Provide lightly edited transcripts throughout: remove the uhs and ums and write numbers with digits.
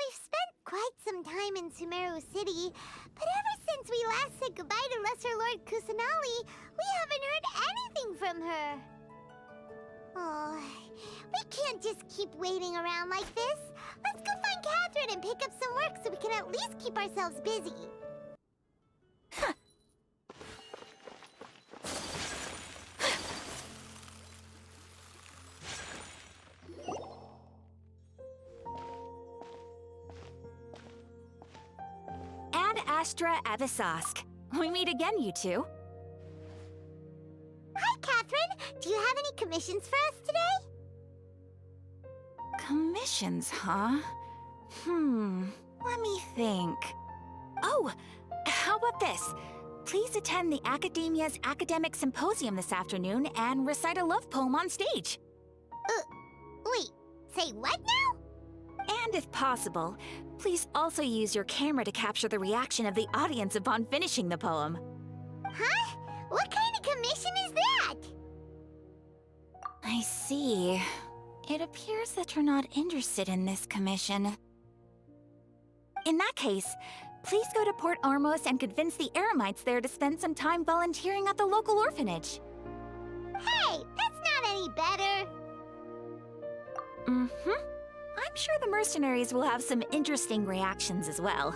we've spent quite some time in Sumeru City, but ever since we last said goodbye to Lesser Lord Kusanali, we haven't heard anything from her. Oh, we can't just keep waiting around like this. Let's go find Catherine and pick up some work so we can at least keep ourselves busy. Ad Astra Abyssosque. We meet again, you two. Hi, Catherine. Do you have any commissions for us today? Commissions, huh? Let me think. Oh, how about this? Please attend the Academia's Academic Symposium this afternoon and recite a love poem on stage. Wait, say what now? And if possible, please also use your camera to capture the reaction of the audience upon finishing the poem. Huh? What kind of commission is that? I see. It appears that you're not interested in this commission. In that case, please go to Port Armos and convince the Eremites there to spend some time volunteering at the local orphanage. Hey, that's not any better. I'm sure the mercenaries will have some interesting reactions as well.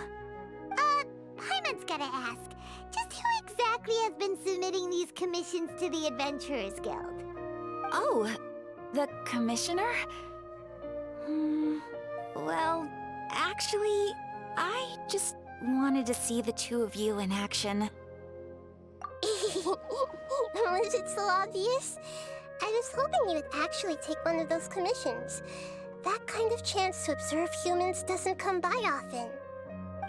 Paimon's gotta ask, just who exactly has been submitting these commissions to the Adventurers Guild? Oh, the commissioner? Well, actually, I just wanted to see the two of you in action. Was it so obvious? I was hoping you would actually take one of those commissions. That kind of chance to observe humans doesn't come by often.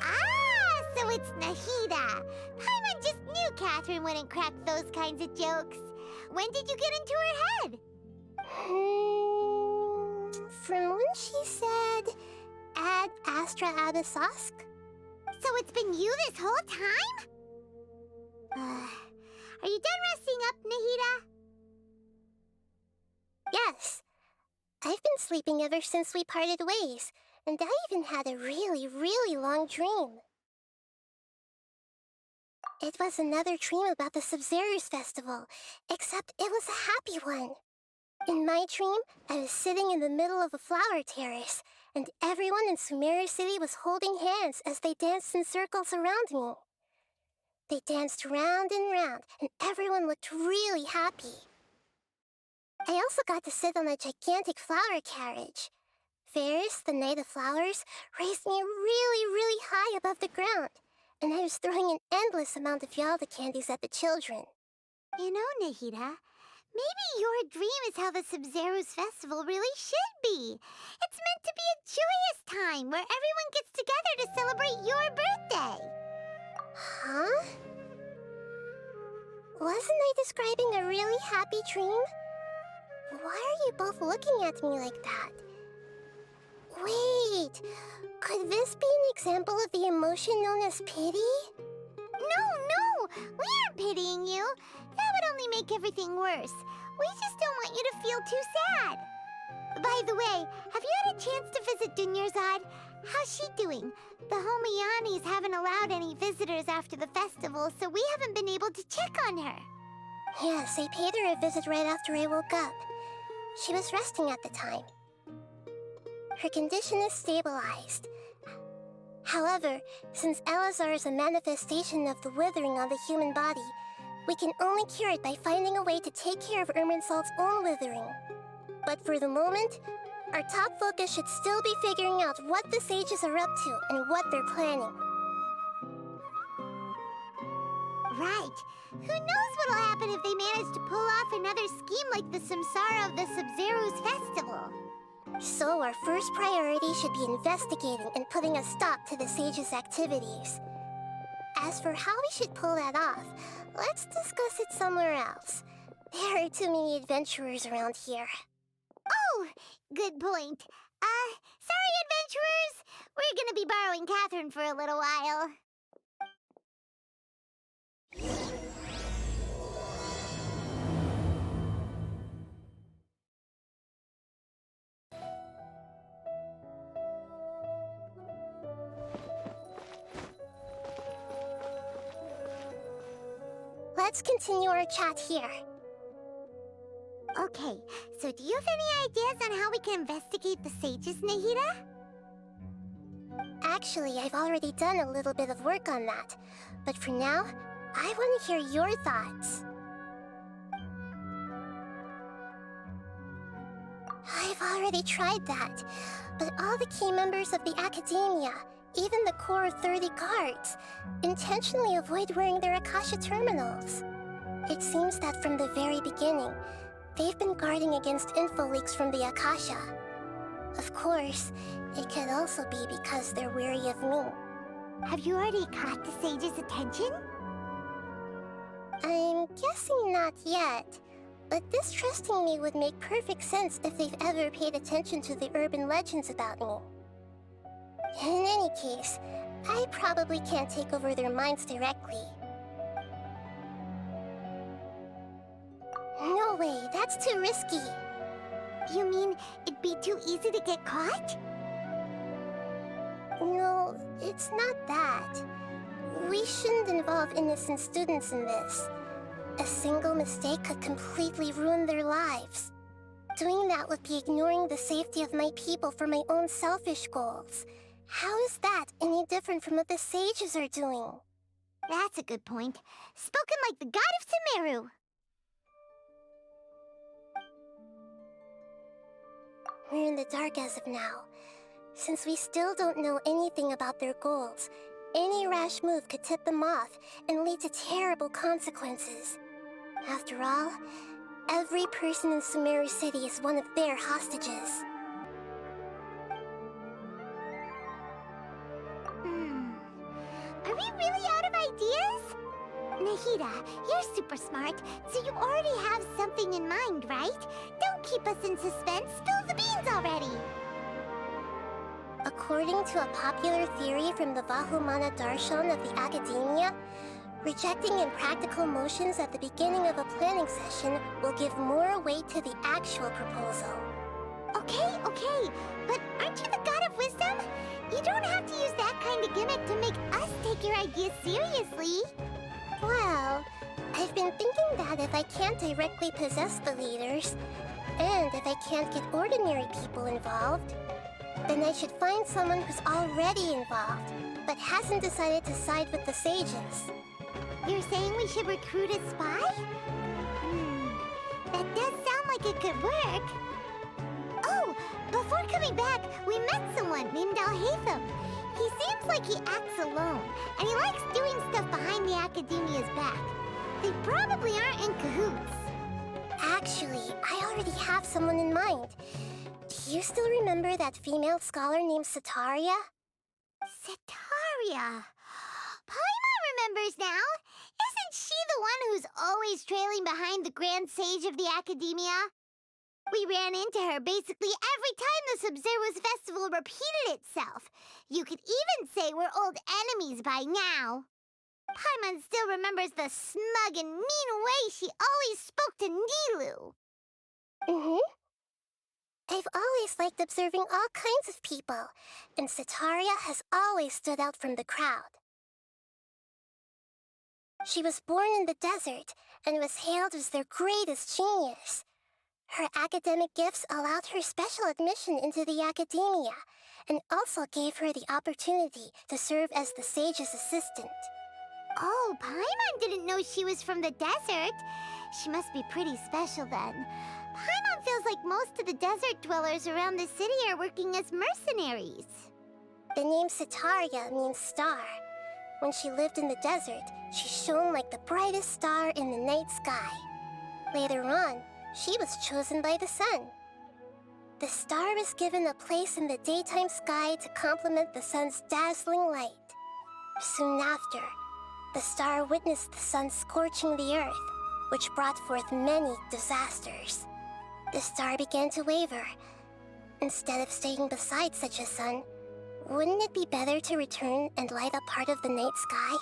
Ah, so it's Nahida. Paimon just knew Catherine wouldn't crack those kinds of jokes. When did you get into her head? From when she said, Ad Astra Abyssosque? So it's been you this whole time? Are you done resting up, Nahida? Yes. I've been sleeping ever since we parted ways, and I even had a really, really long dream. It was another dream about the Sub-Zerus Festival, except it was a happy one. In my dream, I was sitting in the middle of a flower terrace, and everyone in Sumeru City was holding hands as they danced in circles around me. They danced round and round, and everyone looked really happy. I also got to sit on a gigantic flower carriage. Ferris, the Knight of Flowers, raised me really, really high above the ground, and I was throwing an endless amount of Yalda candies at the children. You know, Nahida, maybe your dream is how the Sub-Zerus Festival really should be. It's meant to be a joyous time where everyone gets together to celebrate your birthday. Huh? Wasn't I describing a really happy dream? Why are you both looking at me like that? Wait, could this be an example of the emotion known as pity? No, we aren't pitying you. That would only make everything worse. We just don't want you to feel too sad. By the way, have you had a chance to visit Dunyarzad? How's she doing? The Homianis haven't allowed any visitors after the festival, so we haven't been able to check on her. Yes, I paid her a visit right after I woke up. She was resting at the time. Her condition is stabilized. However, since Elazar is a manifestation of the withering on the human body, we can only cure it by finding a way to take care of Irminsul's own withering. But for the moment, our top focus should still be figuring out what the sages are up to and what they're planning. Right. Who knows what'll happen if they manage to pull off another scheme like the Samsara of the Sub-Zerus Festival. So our first priority should be investigating and putting a stop to the sages' activities. As for how we should pull that off, let's discuss it somewhere else. There are too many adventurers around here. Oh, good point. Sorry, adventurers. We're gonna be borrowing Catherine for a little while. let's continue our chat here. Okay, so do you have any ideas on how we can investigate the sages, Nahida? Actually, I've already done a little bit of work on that. But for now, I want to hear your thoughts. I've already tried that, but all the key members of the Academia, even the core 30 guards, intentionally avoid wearing their Akasha terminals. It seems that from the very beginning, they've been guarding against info leaks from the Akasha. Of course, it could also be because they're wary of me. Have you already caught the sage's attention? I'm guessing not yet, but distrusting me would make perfect sense if they've ever paid attention to the urban legends about me. In any case, I probably can't take over their minds directly. No way, that's too risky. You mean it'd be too easy to get caught? No, it's not that. We shouldn't involve innocent students in this. A single mistake could completely ruin their lives. Doing that would be ignoring the safety of my people for my own selfish goals. How is that any different from what the sages are doing? That's a good point. Spoken like the god of Sumeru. We're in the dark as of now. Since we still don't know anything about their goals, any rash move could tip them off and lead to terrible consequences. After all, every person in Sumeru City is one of their hostages. Are we really out of ideas? Nahida, you're super smart, so you already have something in mind, right? Don't keep us in suspense. Spill the beans already. According to a popular theory from the Vahumana Darshan of the Academia, rejecting impractical motions at the beginning of a planning session will give more weight to the actual proposal. Okay, but aren't you the god of wisdom? You don't have to use that kind of gimmick to make us take your ideas seriously. Well, I've been thinking that if I can't directly possess the leaders, and if I can't get ordinary people involved, then I should find someone who's already involved, but hasn't decided to side with the sages. You're saying we should recruit a spy? That does sound like it could work. Oh, before coming back, we met someone named Al-Haytham. He seems like he acts alone, and he likes doing stuff behind the Academia's back. They probably aren't in cahoots. Actually, I already have someone in mind. Do you still remember that female scholar named Setaria? Setaria. Paimon remembers now. Isn't she the one who's always trailing behind the Grand Sage of the Academia? We ran into her basically every time the Sub-Zero's festival repeated itself. You could even say we're old enemies by now. Paimon still remembers the smug and mean way she always spoke to Nilou. I've always liked observing all kinds of people, and Setaria has always stood out from the crowd. She was born in the desert and was hailed as their greatest genius. Her academic gifts allowed her special admission into the Academia, and also gave her the opportunity to serve as the sage's assistant. Oh, Paimon didn't know she was from the desert. She must be pretty special then. Paimon feels like most of the desert dwellers around the city are working as mercenaries. The name Setaria means star. When she lived in the desert, she shone like the brightest star in the night sky. Later on, she was chosen by the sun. The star was given a place in the daytime sky to complement the sun's dazzling light. Soon after, the star witnessed the sun scorching the earth, which brought forth many disasters. The star began to waver. Instead of staying beside such a sun, wouldn't it be better to return and light up part of the night sky?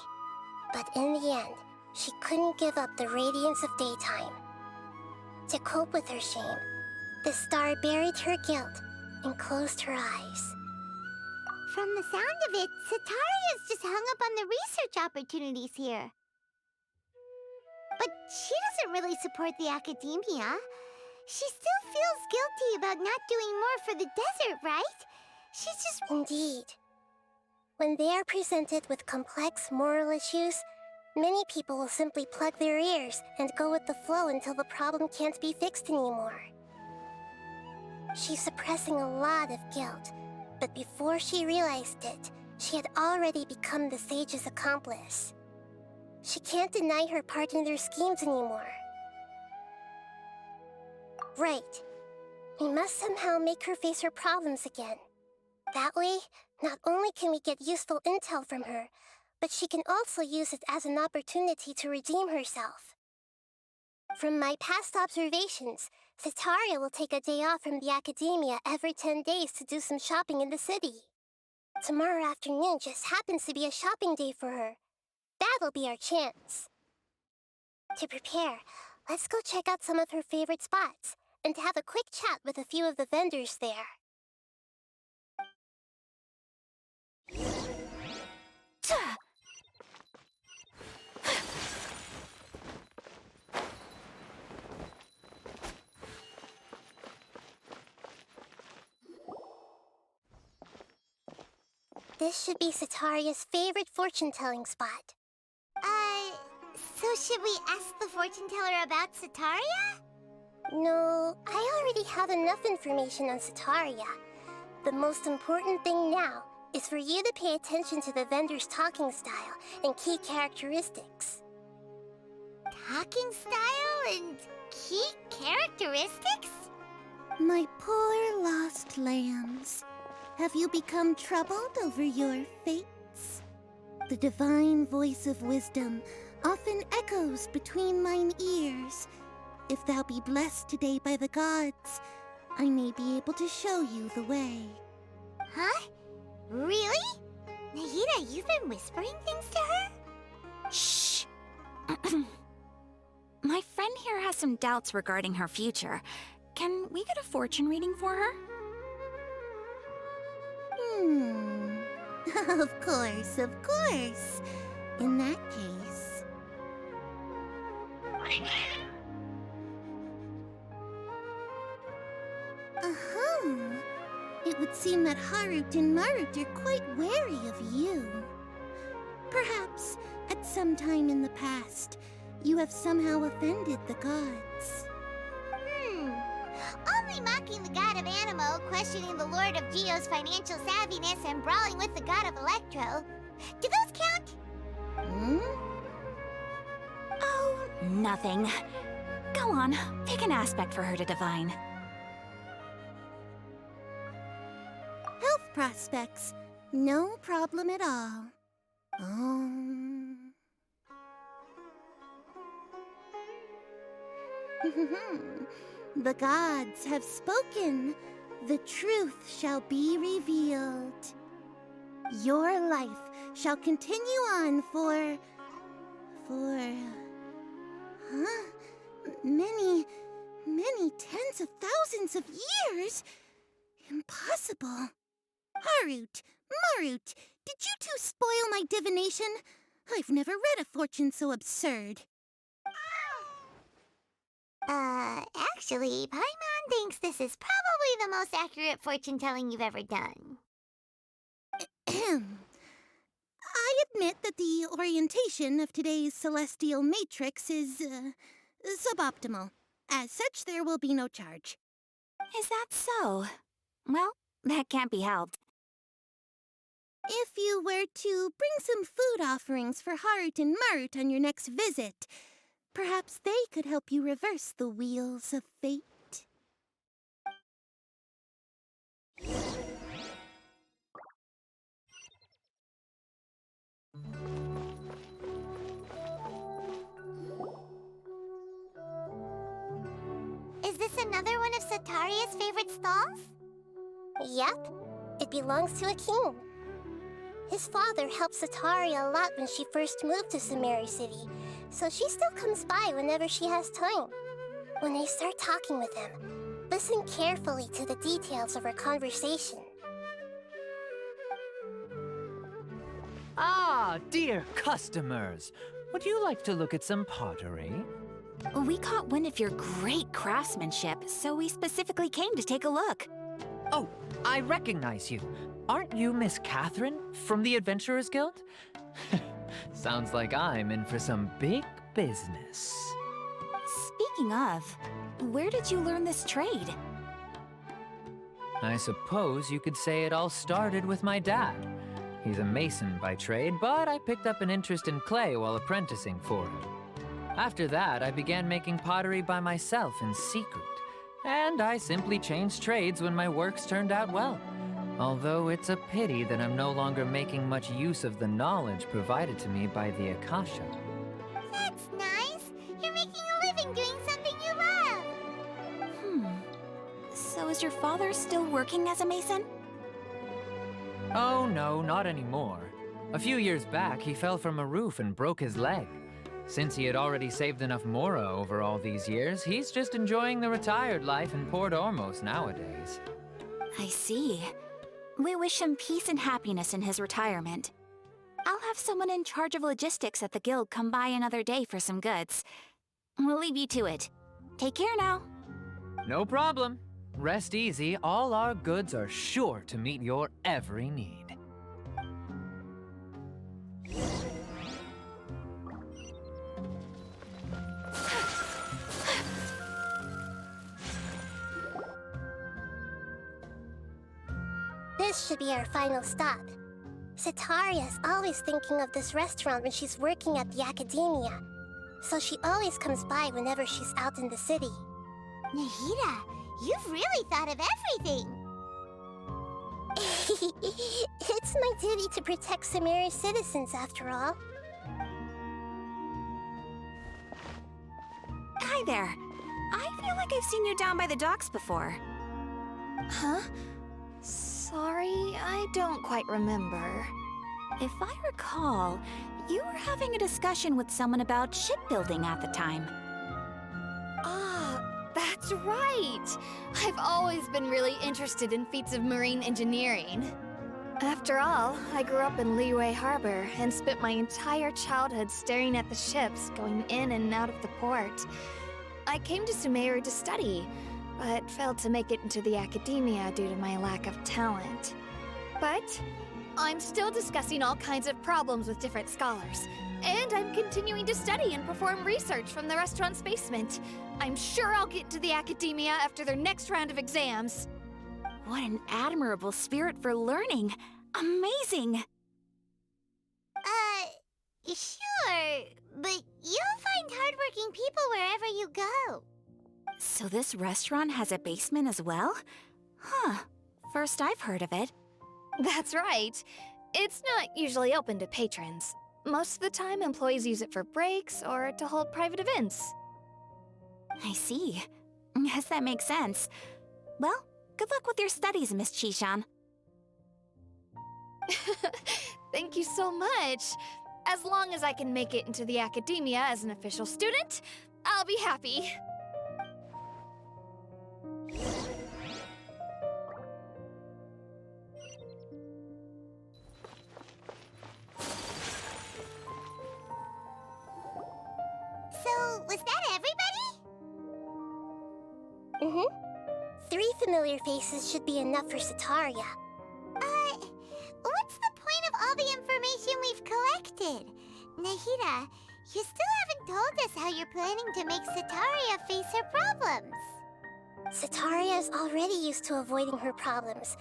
But in the end, she couldn't give up the radiance of daytime. To cope with her shame, the star buried her guilt and closed her eyes. From the sound of it, Setaria's just hung up on the research opportunities here. But she doesn't really support the academia. She still feels guilty about not doing more for the desert, right? She's just... Indeed. When they are presented with complex moral issues, many people will simply plug their ears and go with the flow until the problem can't be fixed anymore. She's suppressing a lot of guilt, but before she realized it, she had already become the sage's accomplice. She can't deny her part in their schemes anymore. Right. We must somehow make her face her problems again. That way, not only can we get useful intel from her, but she can also use it as an opportunity to redeem herself. From my past observations, Setaria will take a day off from the academia every 10 days to do some shopping in the city. Tomorrow afternoon just happens to be a shopping day for her. That'll be our chance. To prepare, let's go check out some of her favorite spots and have a quick chat with a few of the vendors there. This should be Setaria's favorite fortune-telling spot. So should we ask the fortune teller about Setaria? No, I already have enough information on Setaria. The most important thing now is for you to pay attention to the vendor's talking style and key characteristics. Talking style and key characteristics? My poor lost lambs, have you become troubled over your fates? The divine voice of wisdom often echoes between mine ears. If thou be blessed today by the gods, I may be able to show you the way. Huh? Really? Nahida, you've been whispering things to her? Shh! My friend here has some doubts regarding her future. Can we get a fortune reading for her? Of course, of course. In that case... It would seem that Harut and Marut are quite wary of you. Perhaps, at some time in the past, you have somehow offended the gods. Only mocking the god of Animo, questioning the lord of Geo's financial savviness, and brawling with the god of Electro. Do those count? Oh, nothing. Go on, pick an aspect for her to divine. Health prospects, no problem at all. The gods have spoken. The truth shall be revealed. Your life shall continue on for many tens of thousands of years. Impossible. Harut, Marut, did you two spoil my divination? I've never read a fortune so absurd. Actually, Paimon thinks this is probably the most accurate fortune-telling you've ever done. I admit that the orientation of today's celestial matrix is, suboptimal. As such, there will be no charge. Is that so? Well, that can't be helped. If you were to bring some food offerings for Harut and Marut on your next visit, perhaps they could help you reverse the wheels of fate. Is this another one of Setaria's favorite stalls? Yep, it belongs to a king. His father helped Setaria a lot when she first moved to Sumeri City, so she still comes by whenever she has time. When I start talking with him, listen carefully to the details of our conversation. Ah, dear customers! would you like to look at some pottery? We caught wind of your great craftsmanship, so we specifically came to take a look. Oh, I recognize you. Aren't you Miss Catherine from the Adventurers Guild? Sounds like I'm in for some big business. Speaking of, where did you learn this trade? I suppose you could say it all started with my dad. He's a mason by trade, but I picked up an interest in clay while apprenticing for him. After that, I began making pottery by myself in secret, and I simply changed trades when my works turned out well. Although it's a pity that I'm no longer making much use of the knowledge provided to me by the Akasha. That's nice. You're making a living doing something you love. So is your father still working as a mason? Oh no, not anymore. A few years back, he fell from a roof and broke his leg. Since he had already saved enough mora over all these years, he's just enjoying the retired life in Port Ormos nowadays. I see. We wish him peace and happiness in his retirement. I'll have someone in charge of logistics at the guild come by another day for some goods. We'll leave you to it. Take care now. No problem. Rest easy, all our goods are sure to meet your every need. This should be our final stop. Sitaria's always thinking of this restaurant when she's working at the academia, so she always comes by whenever she's out in the city. Nahida, you've really thought of everything. It's my duty to protect Sumeru's citizens, after all. Hi there. I feel like I've seen you down by the docks before. Huh? Sorry, I don't quite remember. If I recall, you were having a discussion with someone about shipbuilding at the time. Ah, that's right! I've always been really interested in feats of marine engineering. After all, I grew up in Liyue Harbor and spent my entire childhood staring at the ships going in and out of the port. I came to Sumeru to study, but failed to make it into the academia due to my lack of talent. But I'm still discussing all kinds of problems with different scholars, and I'm continuing to study and perform research from the restaurant's basement. I'm sure I'll get into the academia after their next round of exams. What an admirable spirit for learning. Amazing! Sure, but you'll find hardworking people wherever you go. So this restaurant has a basement as well? Huh. First I've heard of it. That's right. It's not usually open to patrons. Most of the time, employees use it for breaks or to hold private events. I see. Guess that makes sense. Well, good luck with your studies, Miss Chishan. Thank you so much. As long as I can make it into the academia as an official student, I'll be happy. So, was that everybody? Mm-hmm. 3 familiar faces should be enough for Sitaria. What's the point of all the information we've collected? Nahida, you still haven't told us how you're planning to make Sitaria face her problems. Sitaria is already used to avoiding her problems,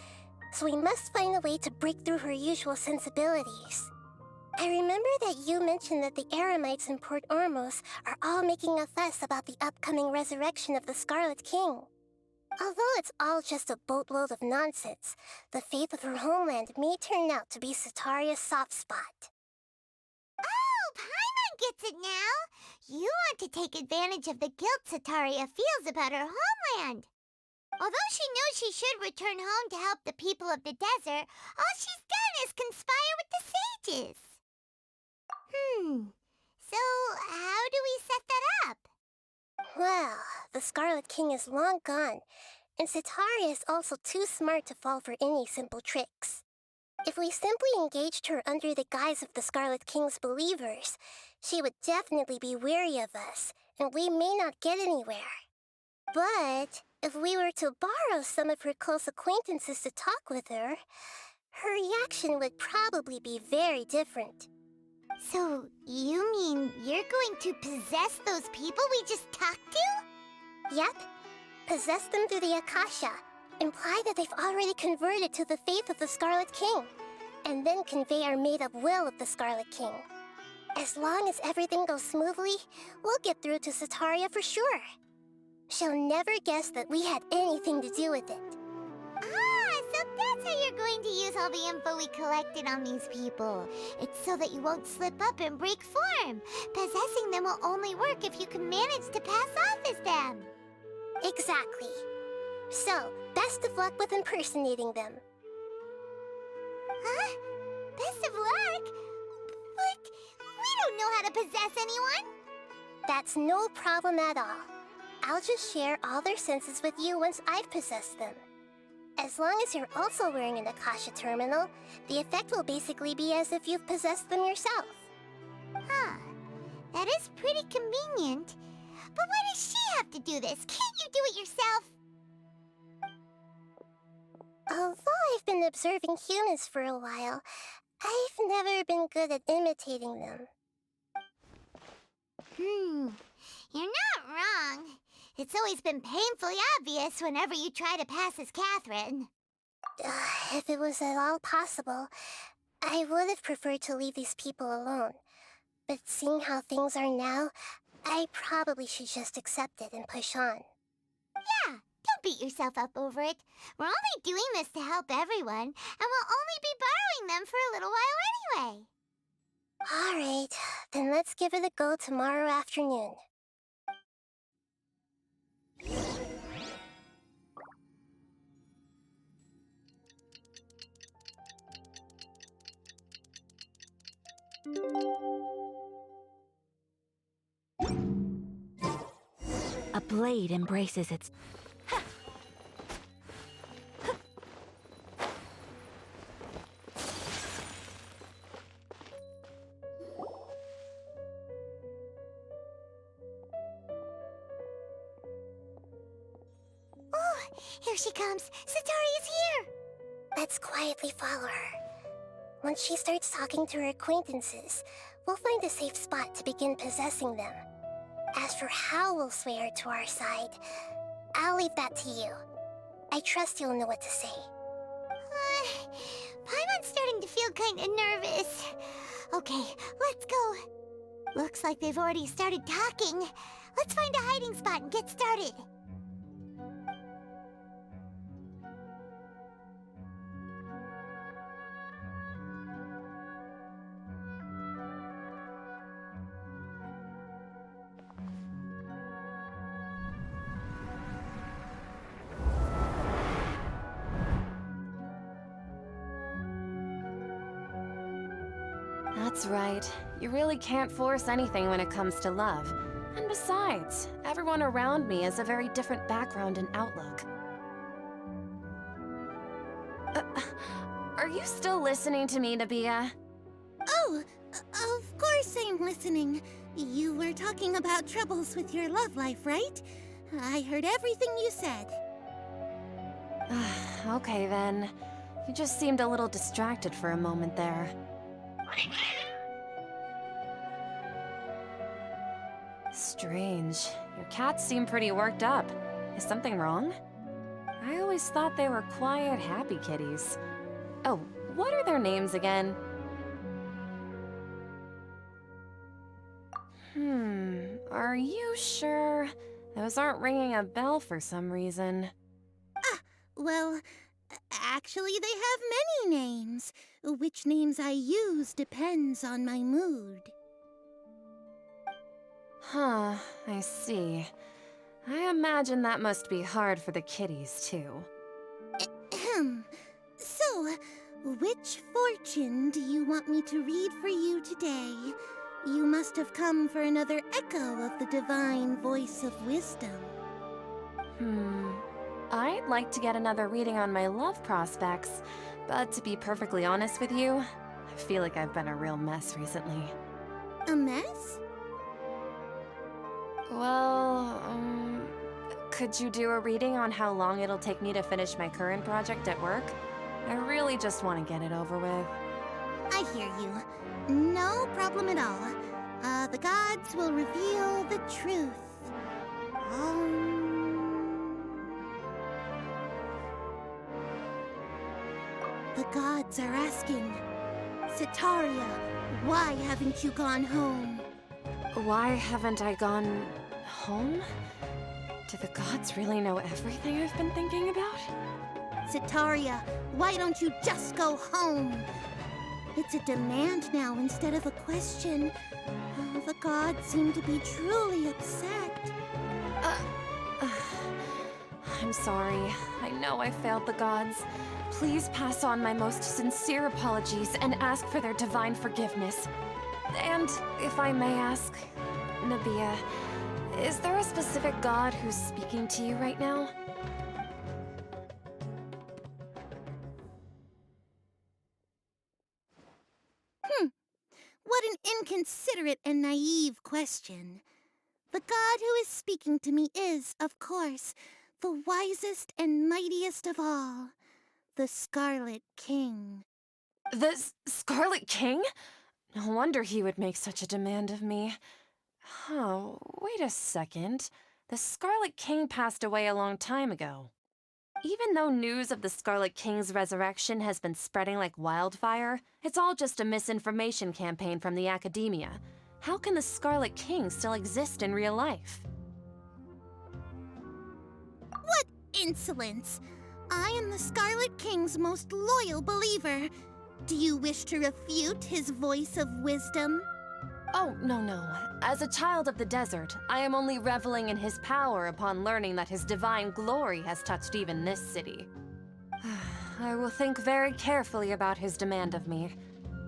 so we must find a way to break through her usual sensibilities. I remember that you mentioned that the Eremites in Port Ormos are all making a fuss about the upcoming resurrection of the Scarlet King. Although it's all just a boatload of nonsense, the fate of her homeland may turn out to be Sitaria's soft spot. Oh, Paimon gets it now! You want to take advantage of the guilt Sitaria feels about her homeland. Although she knows she should return home to help the people of the desert, all she's done is conspire with the sages. So how do we set that up? Well, the Scarlet King is long gone, and Sitaria is also too smart to fall for any simple tricks. If we simply engaged her under the guise of the Scarlet King's believers, she would definitely be weary of us, and we may not get anywhere. But if we were to borrow some of her close acquaintances to talk with her, her reaction would probably be very different. So, you mean you're going to possess those people we just talked to? Yep. Possess them through the Akasha. Imply that they've already converted to the faith of the Scarlet King, and then convey our made-up will of the Scarlet King. As long as everything goes smoothly, we'll get through to Sataria for sure. She'll never guess that we had anything to do with it. Ah, so that's how you're going to use all the info we collected on these people. It's so that you won't slip up and break form. Possessing them will only work if you can manage to pass off as them. Exactly. So, best of luck with impersonating them. Huh? Best of luck? But we don't know how to possess anyone. That's no problem at all. I'll just share all their senses with you once I've possessed them. As long as you're also wearing an Akasha terminal, the effect will basically be as if you've possessed them yourself. Huh. That is pretty convenient. But why does she have to do this? Can't you do it yourself? Although I've been observing humans for a while, I've never been good at imitating them. You're not wrong. It's always been painfully obvious whenever you try to pass as Catherine. If it was at all possible, I would have preferred to leave these people alone. But seeing how things are now, I probably should just accept it and push on. Yeah, don't beat yourself up over it. We're only doing this to help everyone, and we'll only be borrowing them for a little while anyway. Alright, then let's give it a go tomorrow afternoon. A blade embraces its... Oh, here she comes. Satari's here. Let's quietly follow her. Once she starts talking to her acquaintances, we'll find a safe spot to begin possessing them. As for how we'll sway her to our side, I'll leave that to you. I trust you'll know what to say. Paimon's starting to feel kind of nervous. Okay, let's go. Looks like they've already started talking. Let's find a hiding spot and get started. That's right. You really can't force anything when it comes to love. And besides, everyone around me has a very different background and outlook. Are you still listening to me, Nabia? Oh, of course I'm listening. You were talking about troubles with your love life, right? I heard everything you said. Okay then. You just seemed a little distracted for a moment there. Strange. Your cats seem pretty worked up. Is something wrong? I always thought they were quiet, happy kitties. Oh, what are their names again? Are you sure? Those aren't ringing a bell for some reason. Well, actually they have many names. Which names I use depends on my mood. Huh, I see. I imagine that must be hard for the kitties, too. So, which fortune do you want me to read for you today? You must have come for another echo of the divine voice of wisdom. I'd like to get another reading on my love prospects, But to be perfectly honest with you, I feel like I've been a real mess recently. A mess? Well, could you do a reading on how long it'll take me to finish my current project at work? I really just want to get it over with. I hear you. No problem at all. The gods will reveal the truth. The gods are asking, Setaria, why haven't you gone home? Why haven't I gone home? Do the gods really know everything I've been thinking about? Setaria, why don't you just go home? It's a demand now instead of a question. The gods seem to be truly upset. I'm sorry. I know I failed the gods. Please pass on my most sincere apologies and ask for their divine forgiveness. And if I may ask, Nabia, is there a specific god who's speaking to you right now? What an inconsiderate and naive question. The god who is speaking to me is, of course, the wisest and mightiest of all, the Scarlet King. The Scarlet King? No wonder he would make such a demand of me. Oh, wait a second. The Scarlet King passed away a long time ago. Even though news of the Scarlet King's resurrection has been spreading like wildfire, it's all just a misinformation campaign from the academia. How can the Scarlet King still exist in real life? What insolence! I am the Scarlet King's most loyal believer. Do you wish to refute his voice of wisdom? Oh, no. As a child of the desert, I am only reveling in his power upon learning that his divine glory has touched even this city. I will think very carefully about his demand of me.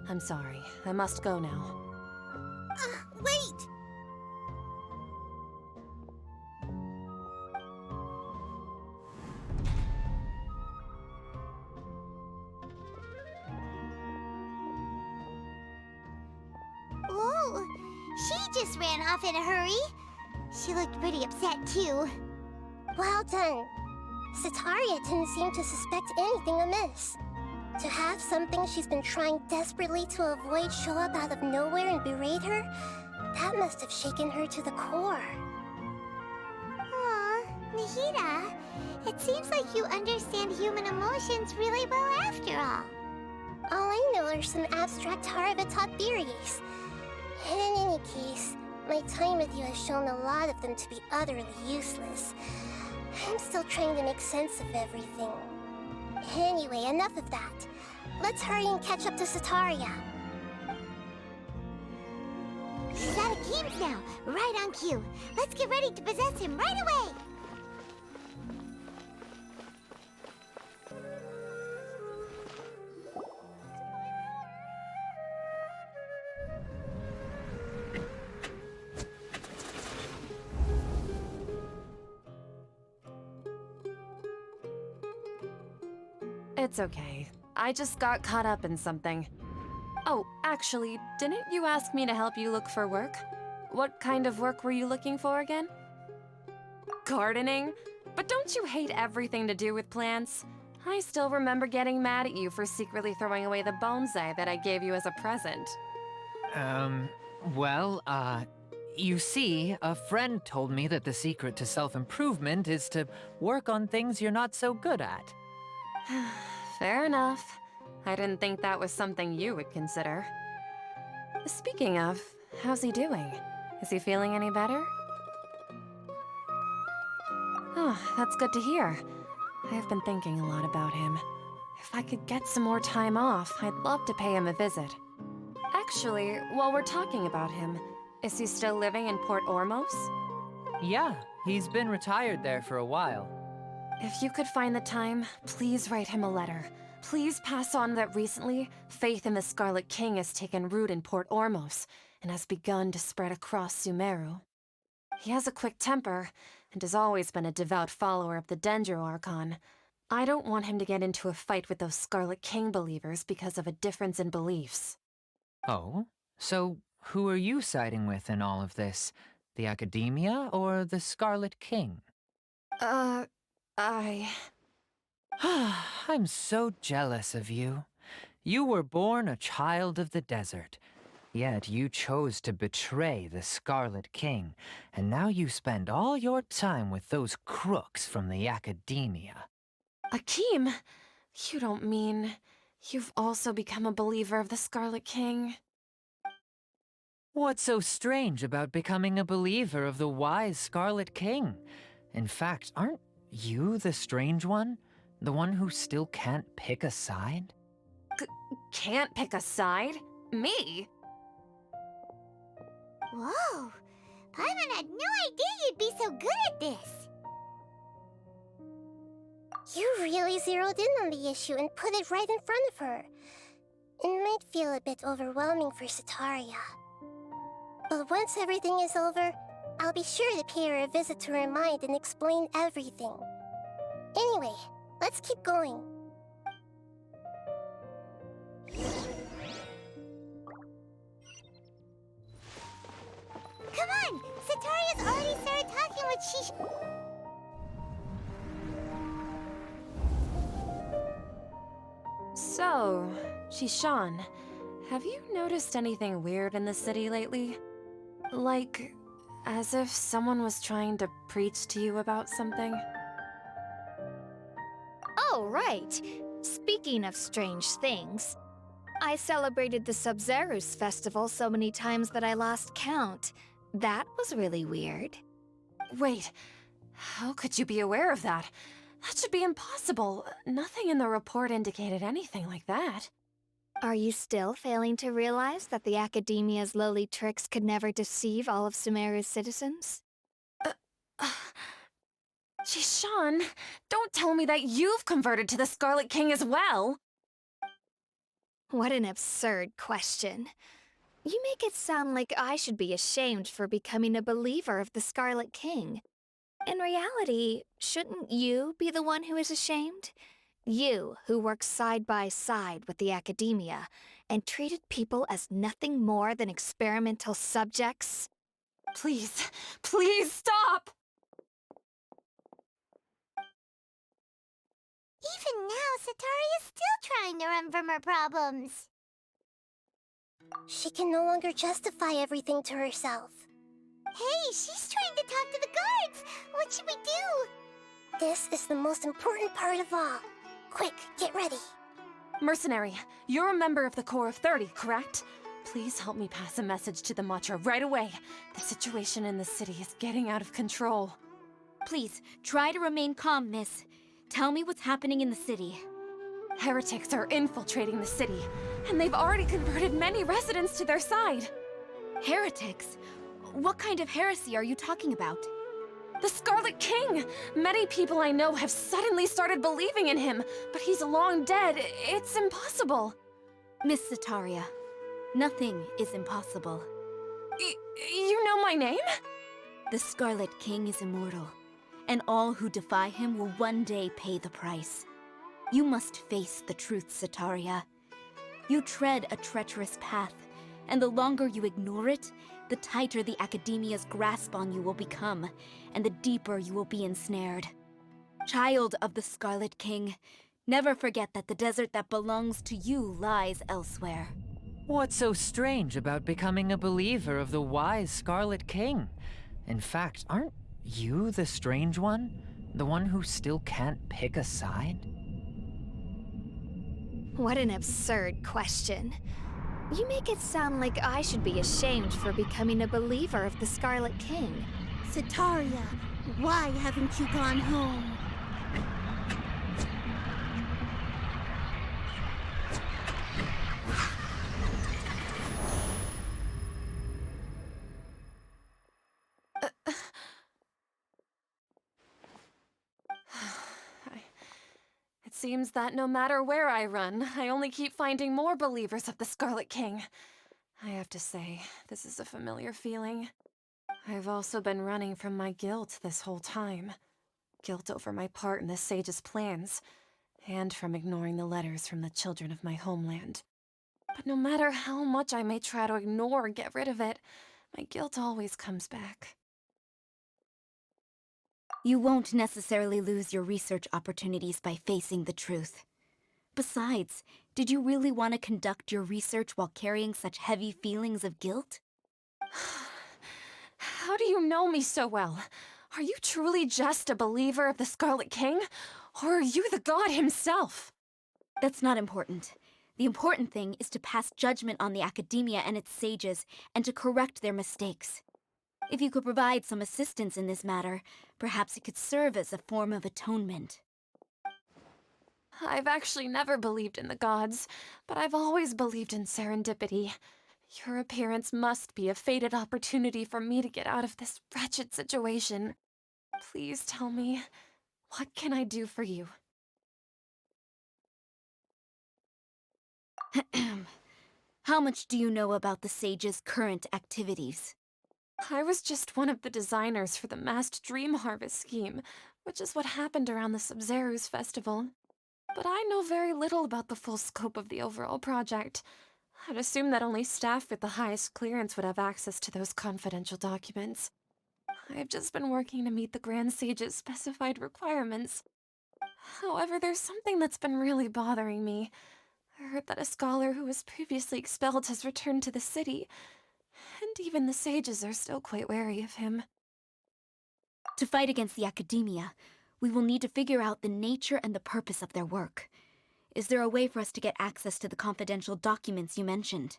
I'm sorry. I must go now. Wait! Ooh, she just ran off in a hurry. She looked pretty upset, too. Well done. Setaria didn't seem to suspect anything amiss. To have something she's been trying desperately to avoid show up out of nowhere and berate her, that must have shaken her to the core. Aw, Nahida, it seems like you understand human emotions really well after all. All I know are some abstract Harava-taught theories. And in any case, my time with you has shown a lot of them to be utterly useless. I'm still trying to make sense of everything. Anyway, enough of that. Let's hurry and catch up to Setaria. He's out of games now, right on cue. Let's get ready to possess him right away! It's okay. I just got caught up in something. Oh, actually, didn't you ask me to help you look for work? What kind of work were you looking for again? Gardening? But don't you hate everything to do with plants? I still remember getting mad at you for secretly throwing away the bonsai that I gave you as a present. You see, a friend told me that the secret to self-improvement is to work on things you're not so good at. Fair enough. I didn't think that was something you would consider. Speaking of, how's he doing? Is he feeling any better? Oh, that's good to hear. I have been thinking a lot about him. If I could get some more time off, I'd love to pay him a visit. Actually, while we're talking about him, is he still living in Port Ormos? Yeah, he's been retired there for a while. If you could find the time, please write him a letter. Please pass on that recently, faith in the Scarlet King has taken root in Port Ormos and has begun to spread across Sumeru. He has a quick temper and has always been a devout follower of the Dendro Archon. I don't want him to get into a fight with those Scarlet King believers because of a difference in beliefs. Oh? So, who are you siding with in all of this? The Academia or the Scarlet King? I'm so jealous of you. You were born a child of the desert. Yet you chose to betray the Scarlet King, and now you spend all your time with those crooks from the Academia. Akeem, you don't mean you've also become a believer of the Scarlet King? What's so strange about becoming a believer of the wise Scarlet King? In fact, aren't you the strange one? The one who still can't pick a side? Can't pick a side? Me? Whoa! Paimon had no idea you'd be so good at this! You really zeroed in on the issue and put it right in front of her. It might feel a bit overwhelming for Sataria. But once everything is over, I'll be sure to pay her a visit to her mind and explain everything. Anyway, let's keep going. Come on! Sataria's already started talking with Shish... So, Shishan, have you noticed anything weird in the city lately? Like, as if someone was trying to preach to you about something? Oh, right. Speaking of strange things, I celebrated the Sub-Zerus festival so many times that I lost count. That was really weird. Wait, how could you be aware of that? That should be impossible. Nothing in the report indicated anything like that. Are you still failing to realize that the Academia's lowly tricks could never deceive all of Sumeru's citizens? Shishan, don't tell me that you've converted to the Scarlet King as well! What an absurd question. You make it sound like I should be ashamed for becoming a believer of the Scarlet King. In reality, shouldn't you be the one who is ashamed? You, who works side by side with the Academia and treated people as nothing more than experimental subjects? Please, please stop! Even now, Sataria's still trying to run from her problems. She can no longer justify everything to herself. Hey, she's trying to talk to the guards! What should we do? This is the most important part of all. Quick, get ready. Mercenary, you're a member of the Corps of 30, correct? Please help me pass a message to the Matra right away. The situation in the city is getting out of control. Please, try to remain calm, miss. Tell me what's happening in the city. Heretics are infiltrating the city, and they've already converted many residents to their side. Heretics? What kind of heresy are you talking about? The Scarlet King! Many people I know have suddenly started believing in him, but he's long dead. It's impossible. Miss Sataria, nothing is impossible. You know my name? The Scarlet King is immortal, and all who defy him will one day pay the price. You must face the truth, Sataria. You tread a treacherous path, and the longer you ignore it, the tighter the Academia's grasp on you will become, and the deeper you will be ensnared. Child of the Scarlet King, never forget that the desert that belongs to you lies elsewhere. What's so strange about becoming a believer of the wise Scarlet King? In fact, aren't you the strange one? The one who still can't pick a side? What an absurd question. You make it sound like I should be ashamed for becoming a believer of the Scarlet King. Sataria, why haven't you gone home? It seems that no matter where I run, I only keep finding more believers of the Scarlet King. I have to say, this is a familiar feeling. I've also been running from my guilt this whole time. Guilt over my part in the Sage's plans, and from ignoring the letters from the children of my homeland. But no matter how much I may try to ignore or get rid of it, my guilt always comes back. You won't necessarily lose your research opportunities by facing the truth. Besides, did you really want to conduct your research while carrying such heavy feelings of guilt? How do you know me so well? Are you truly just a believer of the Scarlet King? Or are you the god himself? That's not important. The important thing is to pass judgment on the academia and its sages, and to correct their mistakes. If you could provide some assistance in this matter, perhaps it could serve as a form of atonement. I've actually never believed in the gods, but I've always believed in serendipity. Your appearance must be a fated opportunity for me to get out of this wretched situation. Please tell me, what can I do for you? How much do you know about the sage's current activities? I was just one of the designers for the massed dream harvest scheme, which is what happened around the Sub-Zero's festival. But I know very little about the full scope of the overall project. I'd assume that only staff with the highest clearance would have access to those confidential documents. I've just been working to meet the Grand Sage's specified requirements. However, there's something that's been really bothering me. I heard that a scholar who was previously expelled has returned to the city, and even the sages are still quite wary of him. To fight against the academia, we will need to figure out the nature and the purpose of their work. Is there a way for us to get access to the confidential documents you mentioned?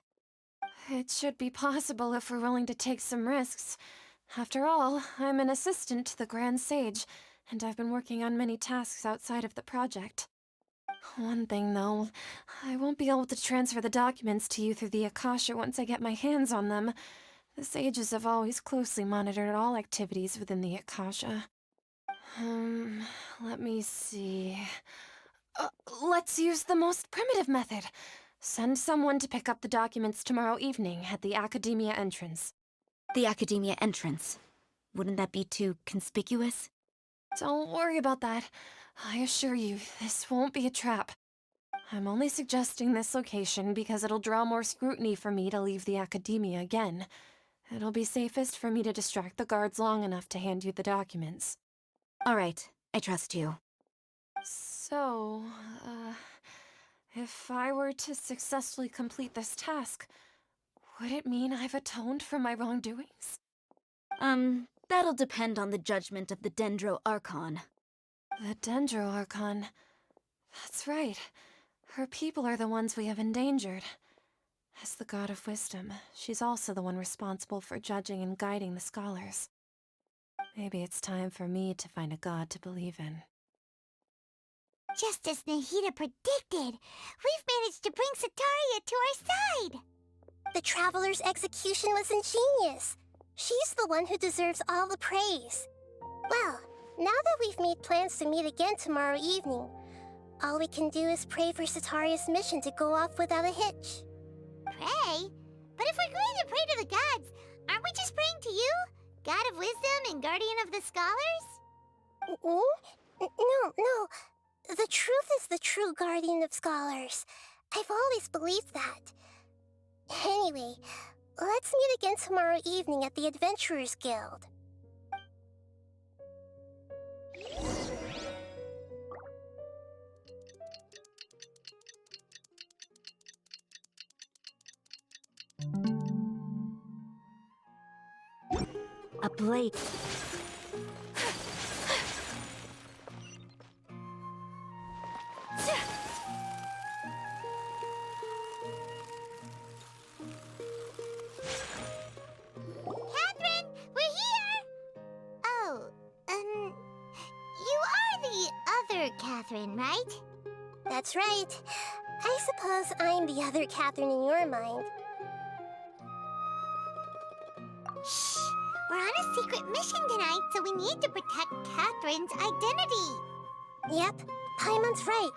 It should be possible if we're willing to take some risks. After all, I'm an assistant to the Grand Sage, and I've been working on many tasks outside of the project. One thing, though, I won't be able to transfer the documents to you through the Akasha once I get my hands on them. The sages have always closely monitored all activities within the Akasha. Let me see... let's use the most primitive method. Send someone to pick up the documents tomorrow evening at the Academia entrance. The academia entrance. Wouldn't that be too conspicuous? Don't worry about that. I assure you, this won't be a trap. I'm only suggesting this location because it'll draw more scrutiny for me to leave the Academia again. It'll be safest for me to distract the guards long enough to hand you the documents. All right, I trust you. So, if I were to successfully complete this task, would it mean I've atoned for my wrongdoings? That'll depend on the judgment of the Dendro Archon. The Dendro Archon. That's right. Her people are the ones we have endangered. As the God of Wisdom, she's also the one responsible for judging and guiding the scholars. Maybe it's time for me to find a god to believe in. Just as Nahida predicted, we've managed to bring Sataria to our side! The Traveler's execution was ingenious. She's the one who deserves all the praise. Well, now that we've made plans to meet again tomorrow evening, all we can do is pray for Sataria's mission to go off without a hitch. Pray? But if we're going to pray to the gods, aren't we just praying to you? God of Wisdom and Guardian of the Scholars? No. The truth is the true Guardian of Scholars. I've always believed that. Anyway, let's meet again tomorrow evening at the Adventurers Guild. A blade. Catherine, we're here! Oh, you are the other Catherine, right? That's right. I suppose I'm the other Catherine in your mind. Shh! We're on a secret mission tonight, so we need to protect Catherine's identity. Yep, Paimon's right.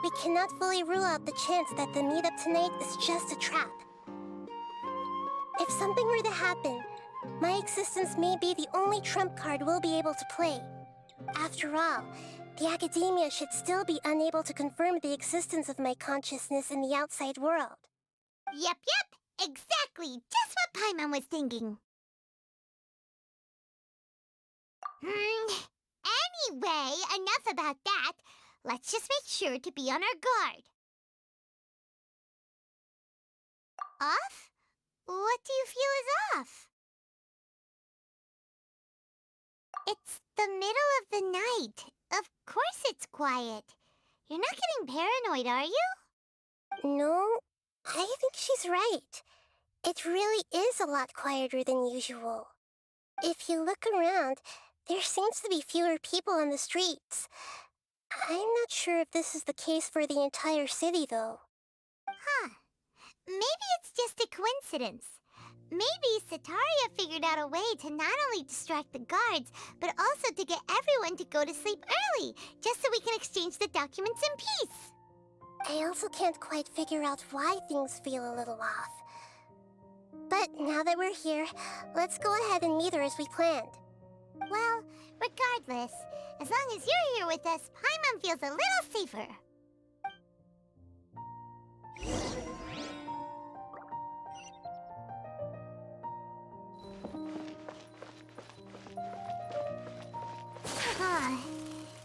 We cannot fully rule out the chance that the meetup tonight is just a trap. If something were to happen, my existence may be the only trump card we'll be able to play. After all, the academia should still be unable to confirm the existence of my consciousness in the outside world. Yep, exactly. Just what Paimon was thinking. Anyway, enough about that. Let's just make sure to be on our guard. Off? What do you feel is off? It's the middle of the night. Of course it's quiet. You're not getting paranoid, are you? No, I think she's right. It really is a lot quieter than usual. If you look around, there seems to be fewer people on the streets. I'm not sure if this is the case for the entire city, though. Huh. Maybe it's just a coincidence. Maybe Sataria figured out a way to not only distract the guards, but also to get everyone to go to sleep early, just so we can exchange the documents in peace. I also can't quite figure out why things feel a little off. But now that we're here, let's go ahead and meet her as we planned. Well, regardless, as long as you're here with us, Paimon feels a little safer.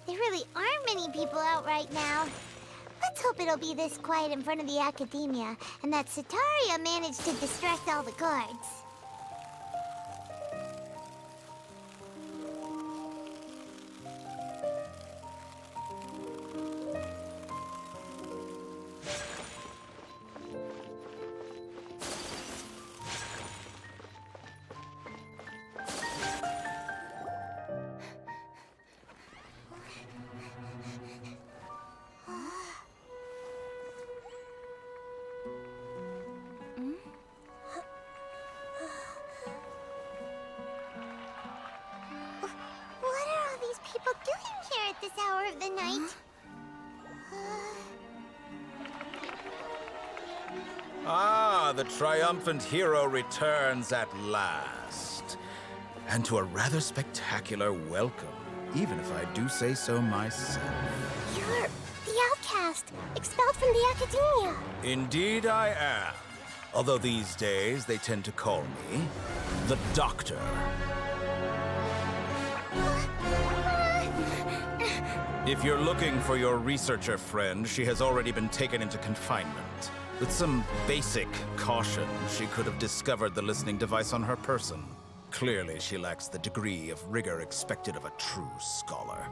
There really aren't many people out right now. Let's hope it'll be this quiet in front of the academia, and that Sataria managed to distract all the guards. This hour of the night. Ah, the triumphant hero returns at last. And to a rather spectacular welcome, even if I do say so myself. You're the outcast, expelled from the academia. Indeed I am. Although these days they tend to call me the Doctor. If you're looking for your researcher friend, she has already been taken into confinement. With some basic caution, she could have discovered the listening device on her person. Clearly, she lacks the degree of rigor expected of a true scholar.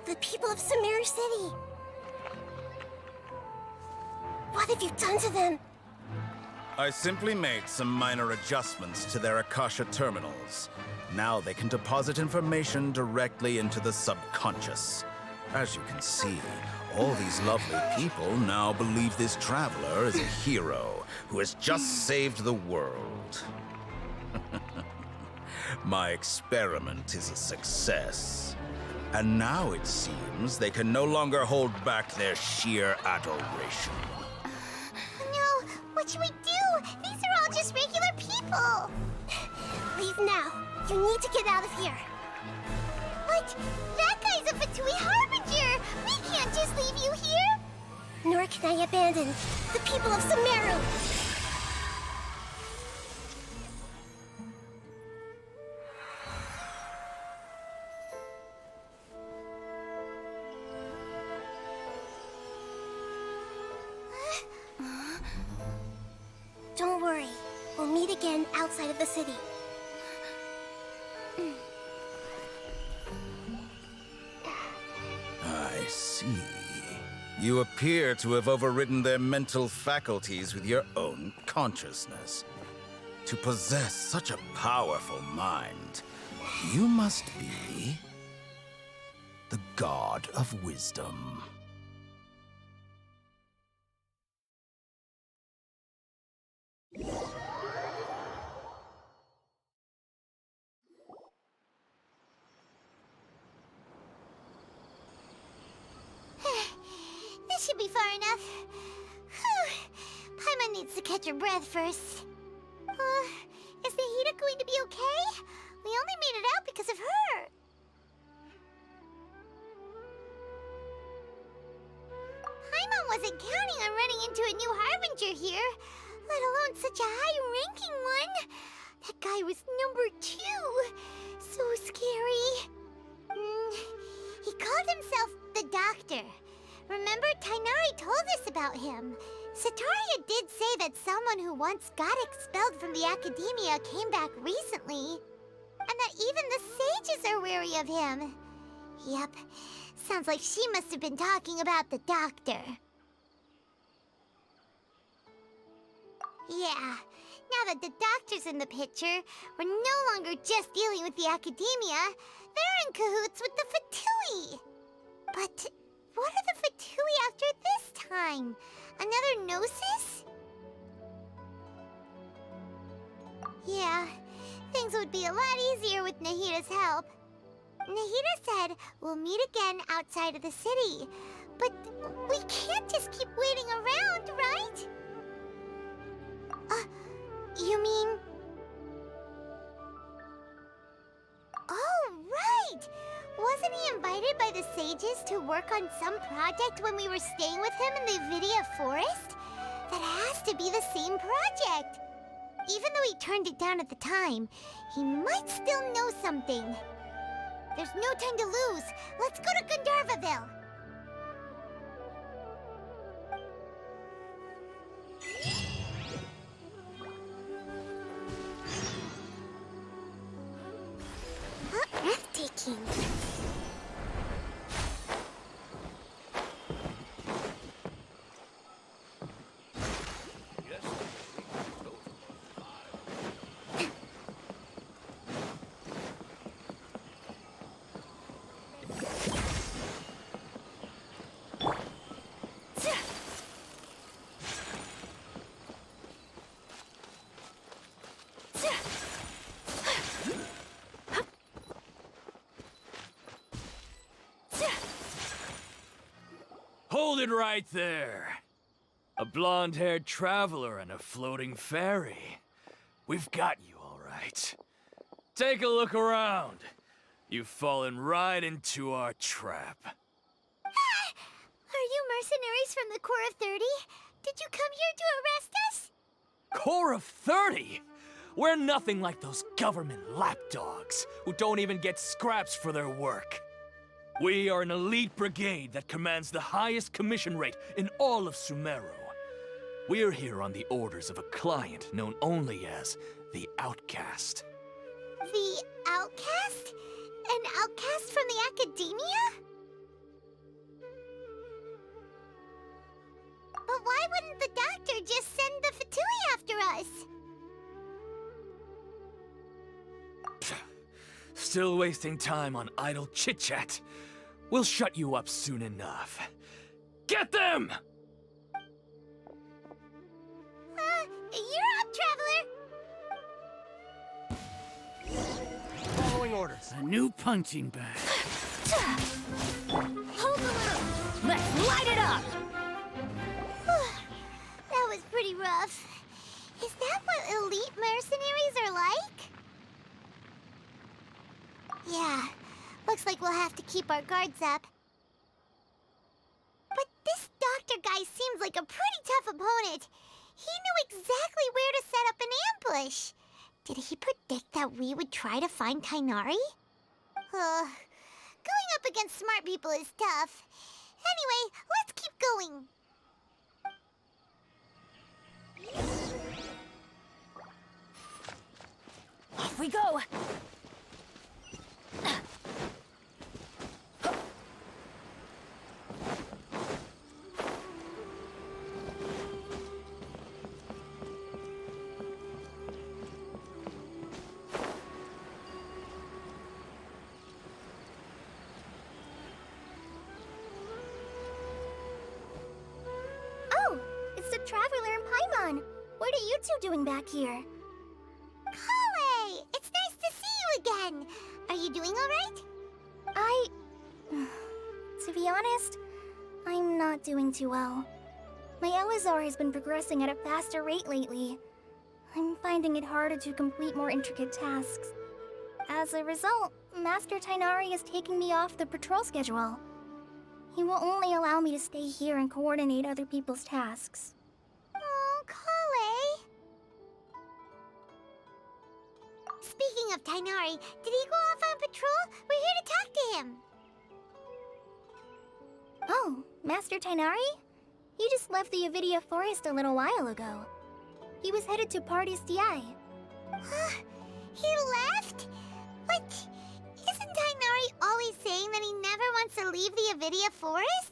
The people of Sumeru City. What have you done to them? I simply made some minor adjustments to their Akasha terminals. Now they can deposit information directly into the subconscious. As you can see, all these lovely people now believe this traveler is a hero who has just saved the world. My experiment is a success. And now it seems they can no longer hold back their sheer adoration. No, what should we do? These are all just regular people. Leave now. You need to get out of here. What? That guy's a Fatui Harbinger! We can't just leave you here! Nor can I abandon the people of Sumeru! Don't worry. We'll meet again outside of the city. I see. You appear to have overridden their mental faculties with your own consciousness. To possess such a powerful mind, you must be the god of wisdom. This should be far enough. Whew. Paimon needs to catch her breath first. Is the heater going to be okay? We only made it out because of her. Paimon wasn't counting on running into a new Harbinger here, let alone such a high-ranking one. That guy was number 2. So scary. He called himself the Doctor. Remember, Tighnari told us about him. Sataria did say that someone who once got expelled from the Academia came back recently. And that even the sages are wary of him. Yep, sounds like she must have been talking about the Doctor. Yeah, now that the Doctor's in the picture, we're no longer just dealing with the Academia. They're in cahoots with the Fatui. But what are the Fatui after this time? Another Gnosis? Yeah, things would be a lot easier with Nahida's help. Nahida said we'll meet again outside of the city. But we can't just keep waiting around, right? You mean... Oh, right! Wasn't he invited by the sages to work on some project when we were staying with him in the NVIDIA forest? That has to be the same project! Even though he turned it down at the time, he might still know something. There's no time to lose. Let's go to Gandharvaville. Breathtaking. Hold it right there. A blonde-haired traveler and a floating fairy. We've got you all right. Take a look around. You've fallen right into our trap. Are you mercenaries from the Corps of 30? Did you come here to arrest us? Corps of 30? We're nothing like those government lapdogs who don't even get scraps for their work. We are an elite brigade that commands the highest commission rate in all of Sumeru. We're here on the orders of a client known only as the Outcast. The Outcast? An outcast from the Academia? But why wouldn't the Doctor just send the Fatui after us? Still wasting time on idle chit-chat. We'll shut you up soon enough. Get them! You're up, Traveler! Following orders. A new punching bag. Hold the loop! Let's light it up! That was pretty rough. Is that what elite mercenaries are like? Yeah, looks like we'll have to keep our guards up. But this Doctor guy seems like a pretty tough opponent. He knew exactly where to set up an ambush. Did he predict that we would try to find Tighnari? Going up against smart people is tough. Anyway, let's keep going. Off we go! Oh, it's the Traveler and Paimon. What are you two doing back here? Kale! It's nice to see you again. Are you doing all right? To be honest, I'm not doing too well. My LSR has been progressing at a faster rate lately. I'm finding it harder to complete more intricate tasks. As a result, Master Tainari is taking me off the patrol schedule. He will only allow me to stay here and coordinate other people's tasks. Oh, Kale. Speaking of Tainari, did he go off on patrol? We're here to talk to him. Oh, Master Tainari? He just left the NVIDIA forest a little while ago. He was headed to Party's DI. He left? But isn't Tainari always saying that he never wants to leave the NVIDIA forest?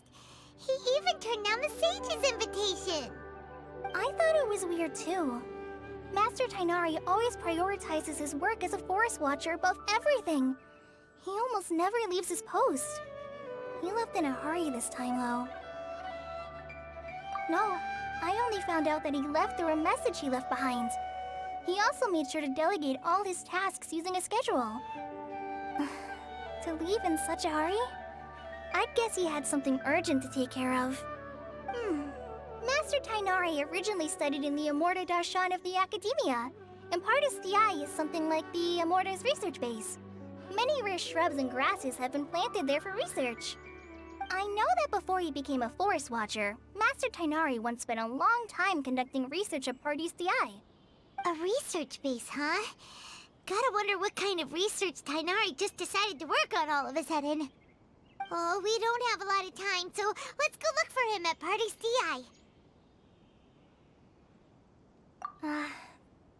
He even turned down the Sage's invitation. I thought it was weird too. Master Tainari always prioritizes his work as a forest watcher above everything. He almost never leaves his post. He left in a hurry this time, though. No, I only found out that he left through a message he left behind. He also made sure to delegate all his tasks using a schedule. To leave in such a hurry? I'd guess he had something urgent to take care of. Master Tainari originally studied in the Immorta Darshan of the Academia, and Partis DI is something like the Immorta's research base. Many rare shrubs and grasses have been planted there for research. I know that before he became a forest watcher, Master Tainari once spent a long time conducting research at Partis DI. A research base, huh? Gotta wonder what kind of research Tainari just decided to work on all of a sudden. Oh, we don't have a lot of time, so let's go look for him at Party's DI.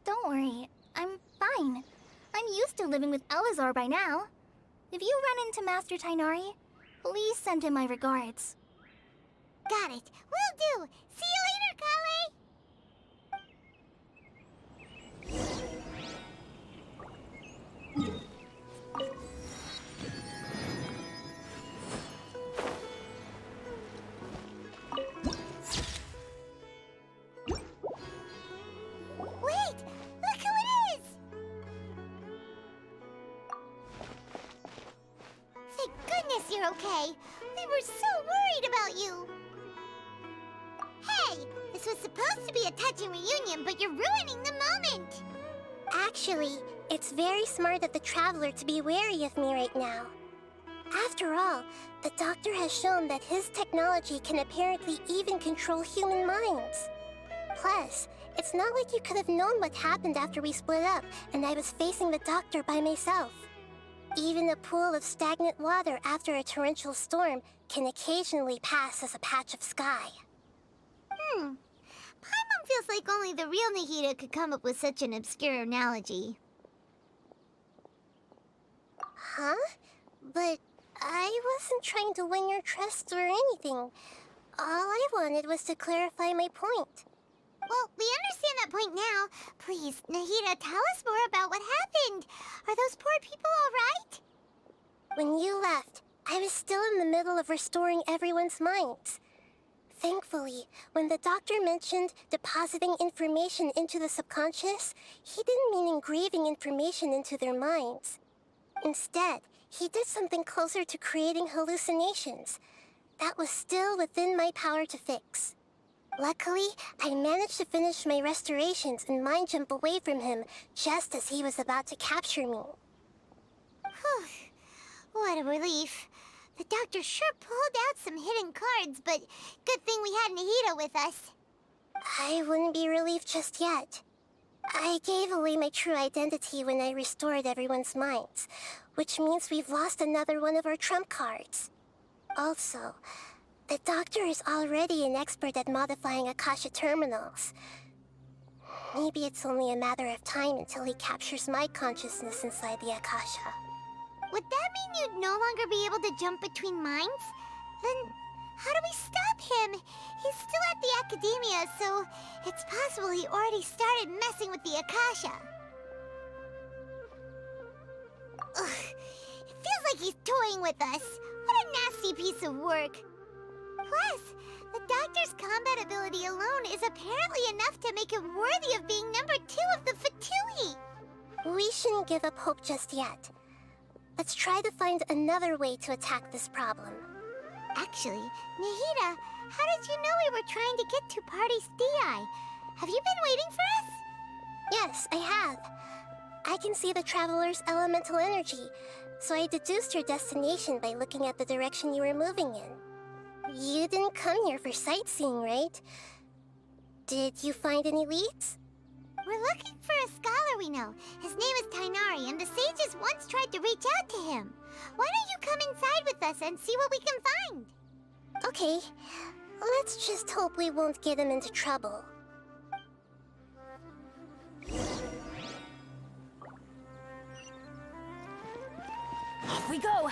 Don't worry. I'm fine. I'm used to living with Elazar by now. If you run into Master Tainari, please send him my regards. Got it. Will do. See you later, Kale. Wait! Look who it is! Thank goodness you're okay. We were so worried about you. Hey! This was supposed to be a touching reunion, but you're ruining the moment! Actually, it's very smart of the Traveler to be wary of me right now. After all, the Doctor has shown that his technology can apparently even control human minds. Plus, it's not like you could have known what happened after we split up and I was facing the Doctor by myself. Even a pool of stagnant water after a torrential storm can occasionally pass as a patch of sky. Paimon feels like only the real Nahida could come up with such an obscure analogy. Huh? But I wasn't trying to win your trust or anything. All I wanted was to clarify my point. Well, we understand that point now. Please, Nahida, tell us more about what happened. Are those poor people all right? When you left, I was still in the middle of restoring everyone's minds. Thankfully, when the Doctor mentioned depositing information into the subconscious, he didn't mean engraving information into their minds. Instead, he did something closer to creating hallucinations. That was still within my power to fix. Luckily, I managed to finish my restorations and mind jump away from him just as he was about to capture me. Whew. What a relief. The Doctor sure pulled out some hidden cards, but good thing we had Nahida with us. I wouldn't be relieved just yet. I gave away my true identity when I restored everyone's minds, which means we've lost another one of our trump cards. Also, the Doctor is already an expert at modifying Akasha terminals. Maybe it's only a matter of time until he captures my consciousness inside the Akasha. Would that mean you'd no longer be able to jump between minds? Then how do we stop him? He's still at the Academia, so it's possible he already started messing with the Akasha. Ugh, it feels like he's toying with us. What a nasty piece of work. Plus, the Doctor's combat ability alone is apparently enough to make him worthy of being number 2 of the Fatui. We shouldn't give up hope just yet. Let's try to find another way to attack this problem. Actually, Nahida, how did you know we were trying to get to Party's DI? Have you been waiting for us? Yes, I have. I can see the traveler's elemental energy, so I deduced your destination by looking at the direction you were moving in. You didn't come here for sightseeing, right? Did you find any leads? We're looking for a scholar we know. His name is Tainari, and the sages once tried to reach out to him. Why don't you come inside with us and see what we can find? Okay, let's just hope we won't get him into trouble. Off we go!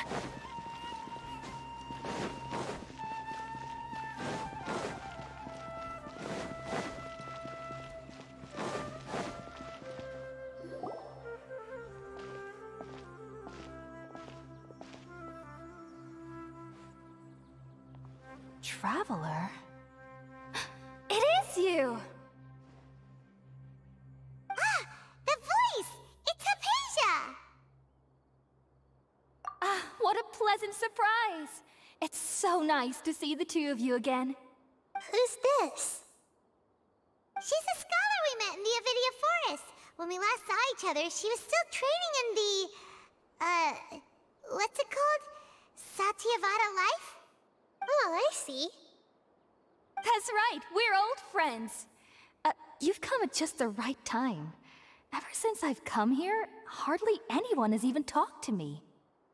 Traveler? It is you! Ah! The voice! It's Hypatia! Ah, what a pleasant surprise! It's so nice to see the two of you again. Who's this? She's a scholar we met in the Avidia Forest. When we last saw each other, she was still training in the... what's it called? Satyavada life? Oh, I see. That's right, we're old friends. You've come at just the right time. Ever since I've come here, hardly anyone has even talked to me.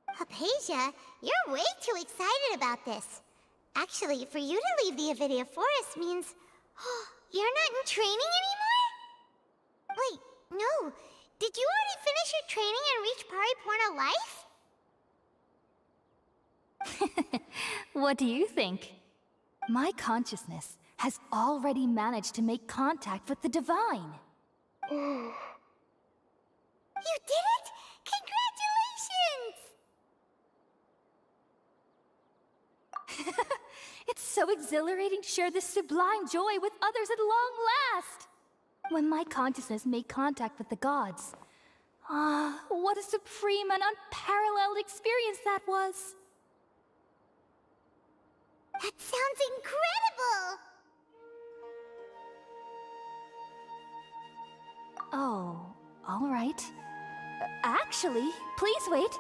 Hypatia, you're way too excited about this. Actually, for you to leave the Avidia Forest means... you're not in training anymore? Wait, no. Did you already finish your training and reach Pariporna life? What do you think? My consciousness has already managed to make contact with the divine. You did it! Congratulations! It's so exhilarating to share this sublime joy with others at long last! When my consciousness made contact with the gods. Ah, what a supreme and unparalleled experience that was! That sounds incredible! Oh, all right. Actually, please wait.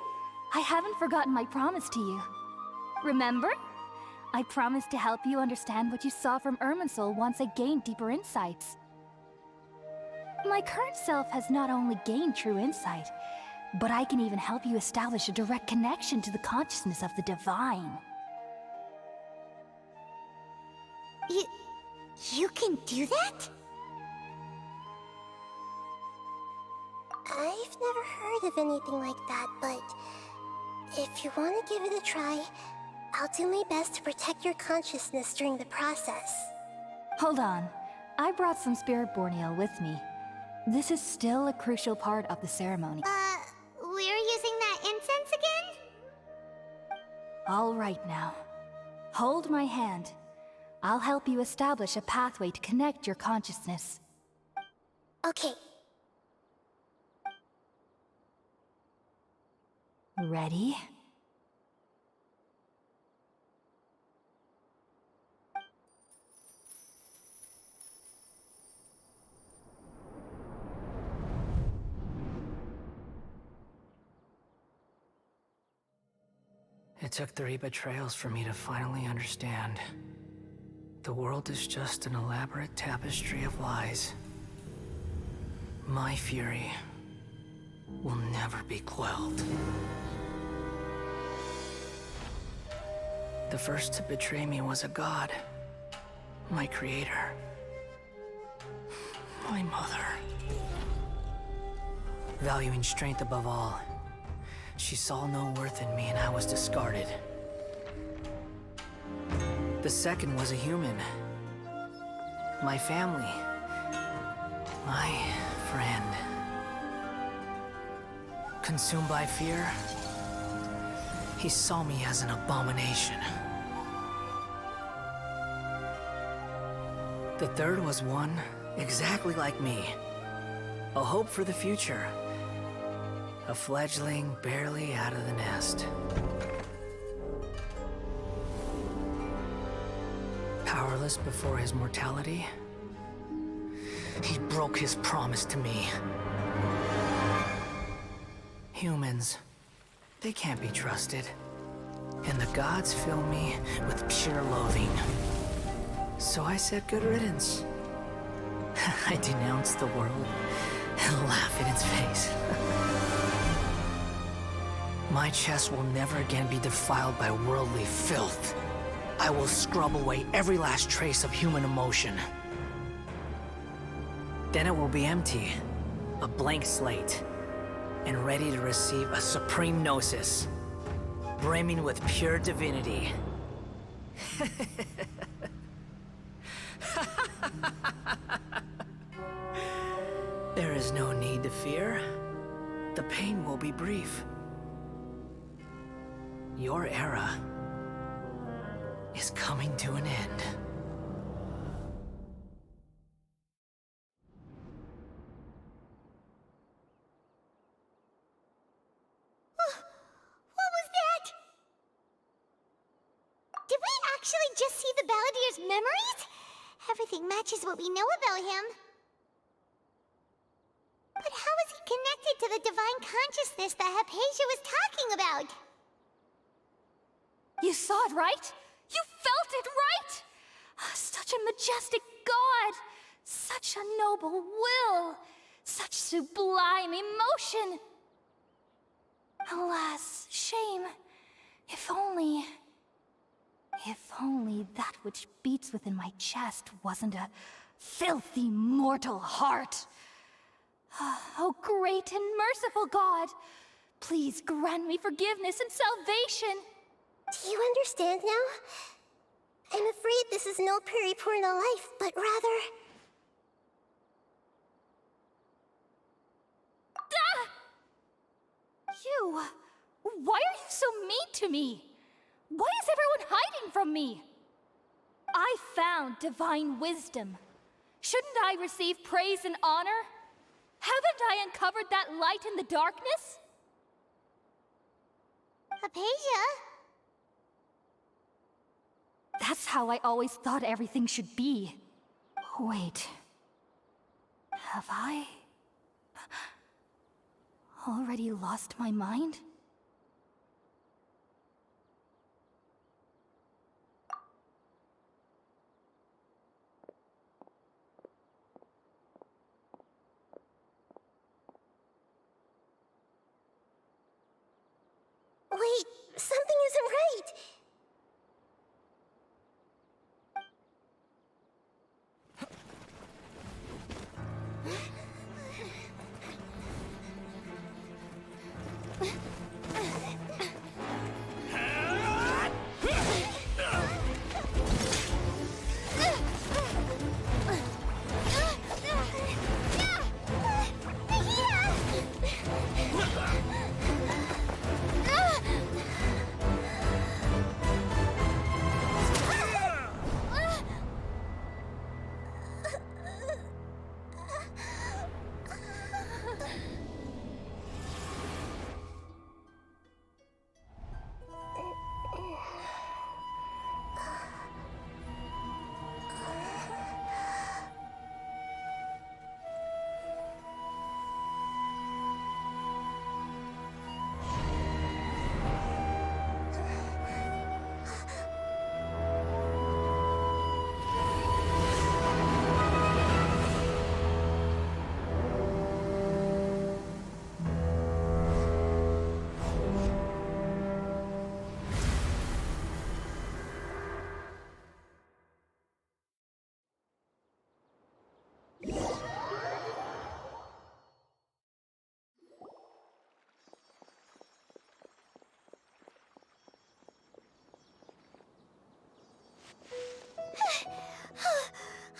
I haven't forgotten my promise to you. Remember? I promised to help you understand what you saw from Irminsul once I gained deeper insights. My current self has not only gained true insight, but I can even help you establish a direct connection to the consciousness of the divine. You can do that? I've never heard of anything like that, but if you want to give it a try, I'll do my best to protect your consciousness during the process. Hold on. I brought some spirit borneo with me. This is still a crucial part of the ceremony. We're using that incense again? All right now. Hold my hand. I'll help you establish a pathway to connect your consciousness. Okay. Ready? It took 3 betrayals for me to finally understand. The world is just an elaborate tapestry of lies. My fury will never be quelled. The first to betray me was a god. My creator. My mother. Valuing strength above all, she saw no worth in me and I was discarded. The second was a human. My family. My friend. Consumed by fear, he saw me as an abomination. The third was one exactly like me. A hope for the future. A fledgling barely out of the nest. Powerless before his mortality, he broke his promise to me. Humans, they can't be trusted. And the gods fill me with pure loathing. So I said good riddance. I denounce the world and laugh in its face. My chest will never again be defiled by worldly filth. I will scrub away every last trace of human emotion. Then it will be empty, a blank slate, and ready to receive a supreme gnosis, brimming with pure divinity. There is no need to fear. The pain will be brief. Your era is coming to an end. What was that? Did we actually just see the Balladier's memories? Everything matches what we know about him. But how is he connected to the divine consciousness that Hypatia was talking about? You saw it, right? You felt it, right? Such a majestic god! Such a noble will! Such sublime emotion! Alas, shame. If only that which beats within my chest wasn't a filthy mortal heart. Oh, great and merciful God! Please grant me forgiveness and salvation! Do you understand now? I'm afraid this is no Puripurna life, but rather... Ah! You! Why are you so mean to me? Why is everyone hiding from me? I found divine wisdom. Shouldn't I receive praise and honor? Haven't I uncovered that light in the darkness? Hypatia? That's how I always thought everything should be. Wait. Have I already lost my mind? Wait, something isn't right.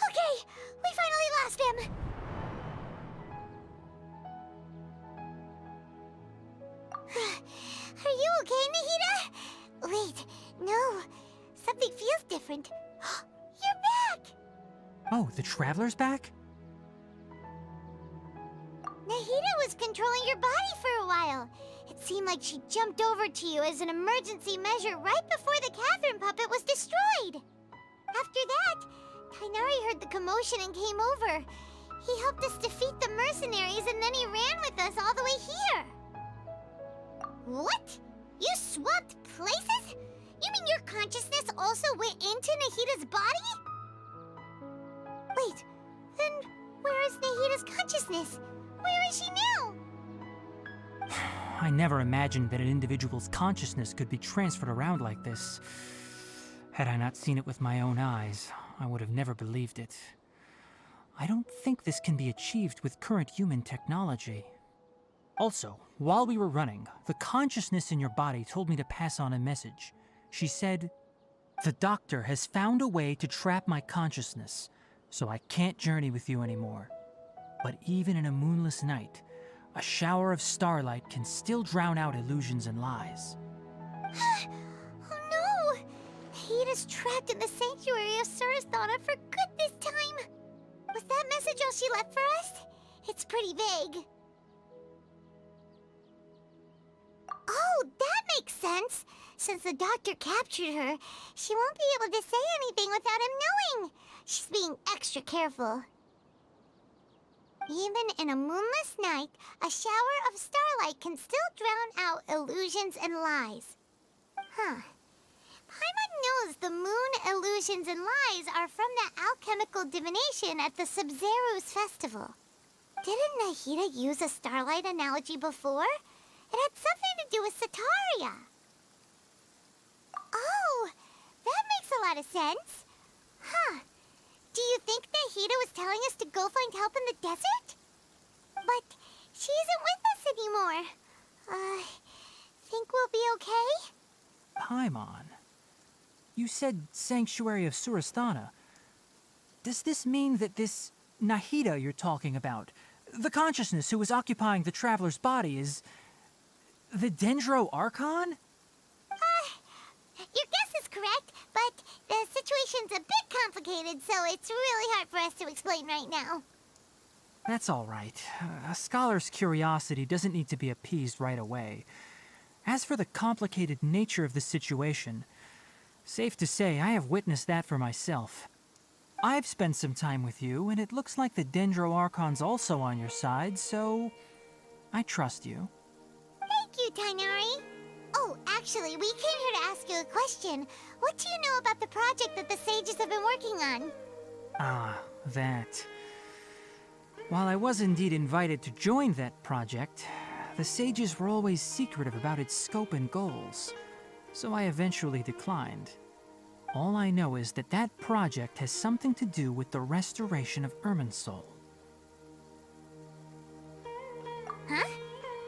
Okay, we finally lost him! Are you okay, Nahida? Wait, no. Something feels different. You're back! Oh, the Traveler's back? Nahida was controlling your body for a while. It seemed like she jumped over to you as an emergency measure right before the Catherine puppet was destroyed. After that, Kainari heard the commotion and came over. He helped us defeat the mercenaries and then he ran with us all the way here. What? You swapped places? You mean your consciousness also went into Nahida's body? Wait, then where is Nahida's consciousness? Where is she now? I never imagined that an individual's consciousness could be transferred around like this. Had I not seen it with my own eyes, I would have never believed it. I don't think this can be achieved with current human technology. Also, while we were running, the consciousness in your body told me to pass on a message. She said, "The doctor has found a way to trap my consciousness, so I can't journey with you anymore. But even in a moonless night, a shower of starlight can still drown out illusions and lies." Oh no! Nahida's trapped in the sanctuary of Surasthana for good this time. Was that message all she left for us? It's pretty vague. Oh, that makes sense. Since the doctor captured her, she won't be able to say anything without him knowing. She's being extra careful. Even in a moonless night, a shower of starlight can still drown out illusions and lies. Huh. Paimon knows the moon illusions and lies are from the alchemical divination at the Sub-Zero's festival. Didn't Nahida use a starlight analogy before? It had something to do with Sataria. Oh, that makes a lot of sense. Huh. Do you think Nahida was telling us to go find help in the desert? But she isn't with us anymore. Think we'll be okay? Paimon, you said Sanctuary of Surasthana. Does this mean that this Nahida you're talking about, the consciousness who was occupying the traveler's body, is the Dendro Archon? Your guess is correct, but the situation's a bit complicated, so it's really hard for us to explain right now. That's all right. A scholar's curiosity doesn't need to be appeased right away. As for the complicated nature of the situation, safe to say I have witnessed that for myself. I've spent some time with you, and it looks like the Dendro Archon's also on your side, so I trust you. Thank you, Tainari. Oh, actually, we came here to ask you a question. What do you know about the project that the sages have been working on? Ah, that. While I was indeed invited to join that project, the sages were always secretive about its scope and goals, so I eventually declined. All I know is that that project has something to do with the restoration of Irminsul. Huh?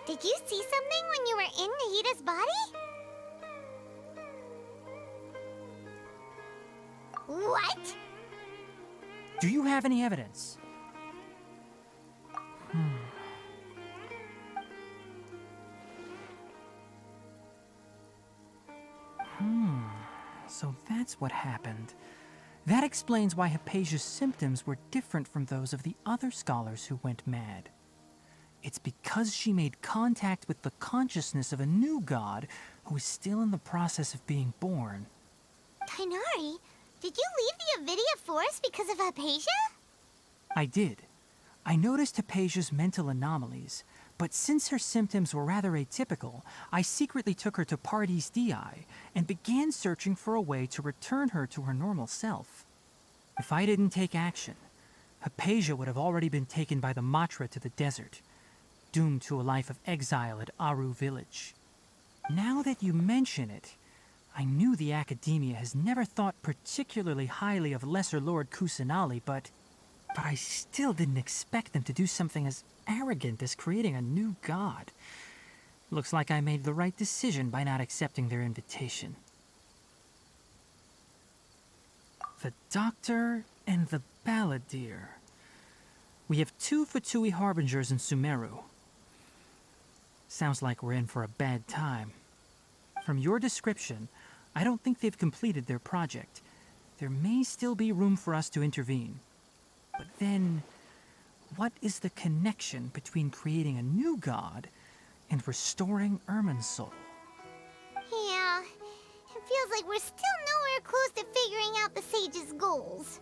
Did you see something when you were in Nahida's body? What? Do you have any evidence? So that's what happened. That explains why Hypatia's symptoms were different from those of the other scholars who went mad. It's because she made contact with the consciousness of a new god who is still in the process of being born. Tainari, did you leave the Avidia Forest because of Hypatia? I did. I noticed Hypatia's mental anomalies, but since her symptoms were rather atypical, I secretly took her to Pardis Dii and began searching for a way to return her to her normal self. If I didn't take action, Hypatia would have already been taken by the Matra to the desert, doomed to a life of exile at Aru village. Now that you mention it, I knew the Academia has never thought particularly highly of Lesser Lord Kusanali, but I still didn't expect them to do something as arrogant as creating a new god. Looks like I made the right decision by not accepting their invitation. The Doctor and the Balladeer. We have 2 Fatui Harbingers in Sumeru. Sounds like we're in for a bad time. From your description, I don't think they've completed their project. There may still be room for us to intervene. But then, what is the connection between creating a new god and restoring Irminsul? Yeah, it feels like we're still nowhere close to figuring out the sage's goals.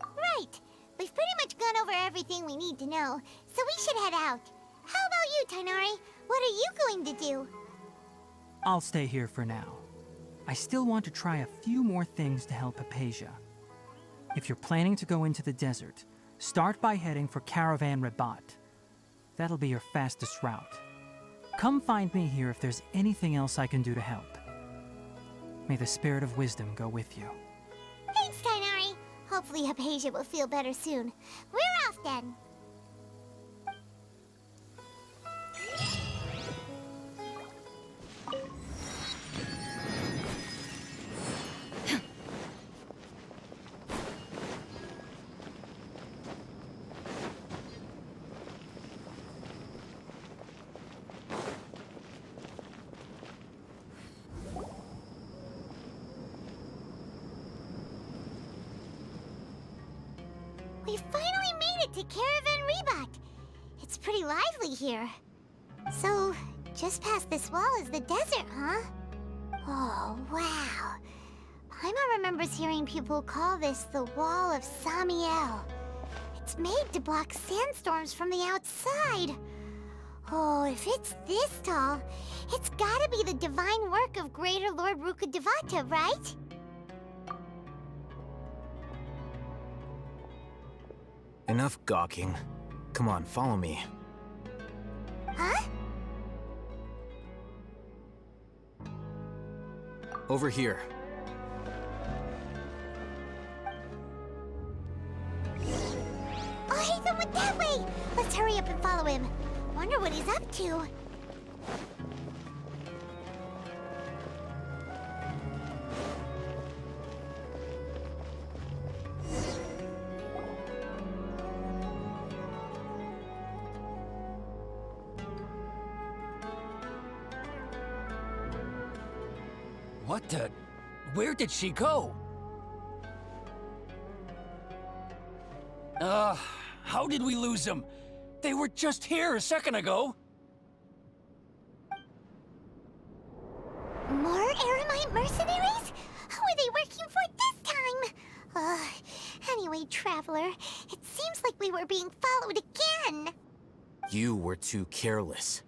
Right, we've pretty much gone over everything we need to know, so we should head out. How about Tighnari. What are you going to do? I'll stay here for now. I still want to try a few more things to help Hypatia. If you're planning to go into the desert, start by heading for Caravan Rabat. That'll be your fastest route. Come find me here if there's anything else I can do to help. May the spirit of wisdom go with you. Thanks, Tighnari. Hopefully Hypatia will feel better soon. We're off then. We finally made it to Caravan Rabat. It's pretty lively here. So, just past this wall is the desert, huh? Oh, wow. Paimon remembers hearing people call this the Wall of Samiel. It's made to block sandstorms from the outside. Oh, if it's this tall, it's gotta be the divine work of Greater Lord Rukkhadevata, right? Enough gawking. Come on, follow me. Huh? Over here. Oh, Haytham went that way! Let's hurry up and follow him. Wonder what he's up to. What the? Where did she go? How did we lose them? They were just here a second ago. More Eremite mercenaries? Who are they working for this time? Anyway, Traveler, it seems like we were being followed again. You were too careless.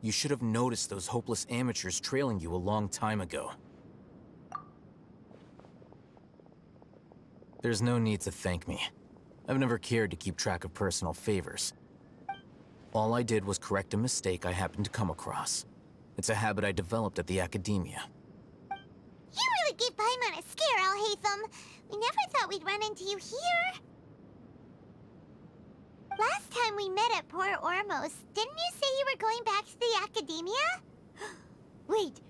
You should have noticed those hopeless amateurs trailing you a long time ago. There's no need to thank me. I've never cared to keep track of personal favors. All I did was correct a mistake I happened to come across. It's a habit I developed at the academia. You really gave Paimon a scare, Al-Haytham. We never thought we'd run into you here. Last time we met at Port Ormos, didn't you say you were going back to the academia? Wait,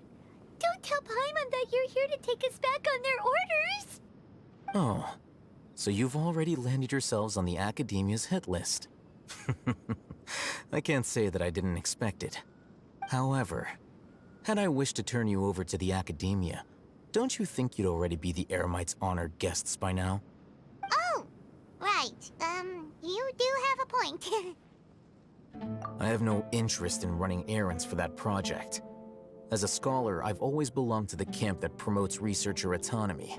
don't tell Paimon that you're here to take us back on their orders! Oh, so you've already landed yourselves on the academia's hit list. I can't say that I didn't expect it. However, had I wished to turn you over to the academia, don't you think you'd already be the Eremites' honored guests by now? Oh, right. You do have a point. I have no interest in running errands for that project. As a scholar, I've always belonged to the camp that promotes researcher autonomy.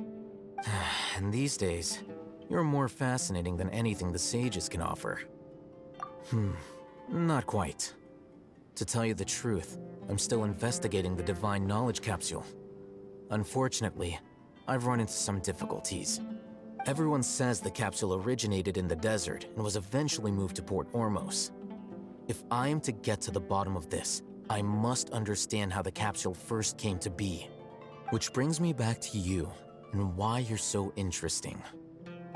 And these days, you're more fascinating than anything the sages can offer. Not quite. To tell you the truth, I'm still investigating the Divine Knowledge Capsule. Unfortunately, I've run into some difficulties. Everyone says the capsule originated in the desert and was eventually moved to Port Ormos. If I am to get to the bottom of this, I must understand how the capsule first came to be. Which brings me back to you, and why you're so interesting.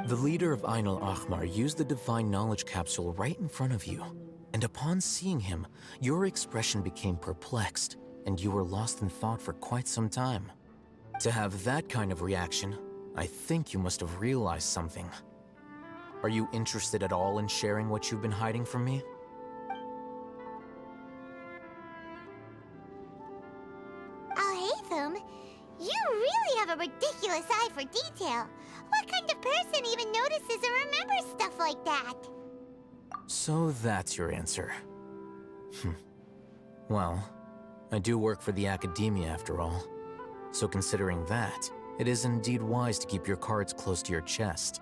The leader of Ain al-Ahmar used the Divine Knowledge Capsule right in front of you, and upon seeing him, your expression became perplexed, and you were lost in thought for quite some time. To have that kind of reaction, I think you must have realized something. Are you interested at all in sharing what you've been hiding from me? Al-Haytham, you really have a ridiculous eye for detail. What kind of person even notices or remembers stuff like that? So that's your answer. Well, I do work for the academia after all. So considering that, it is indeed wise to keep your cards close to your chest.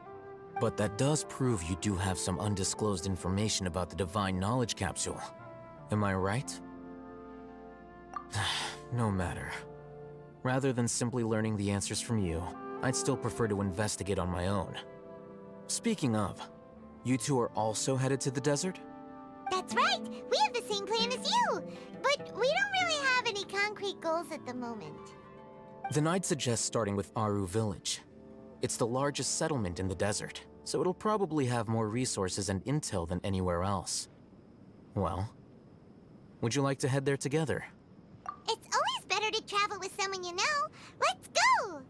But that does prove you do have some undisclosed information about the Divine Knowledge Capsule. Am I right? No matter. Rather than simply learning the answers from you, I'd still prefer to investigate on my own. Speaking of, you two are also headed to the desert? That's right! We have the same plan as you! But we don't really have any concrete goals at the moment. Then I'd suggest starting with Aru Village. It's the largest settlement in the desert, so it'll probably have more resources and intel than anywhere else. Well, would you like to head there together? It's always better to travel with someone you know. Let's go!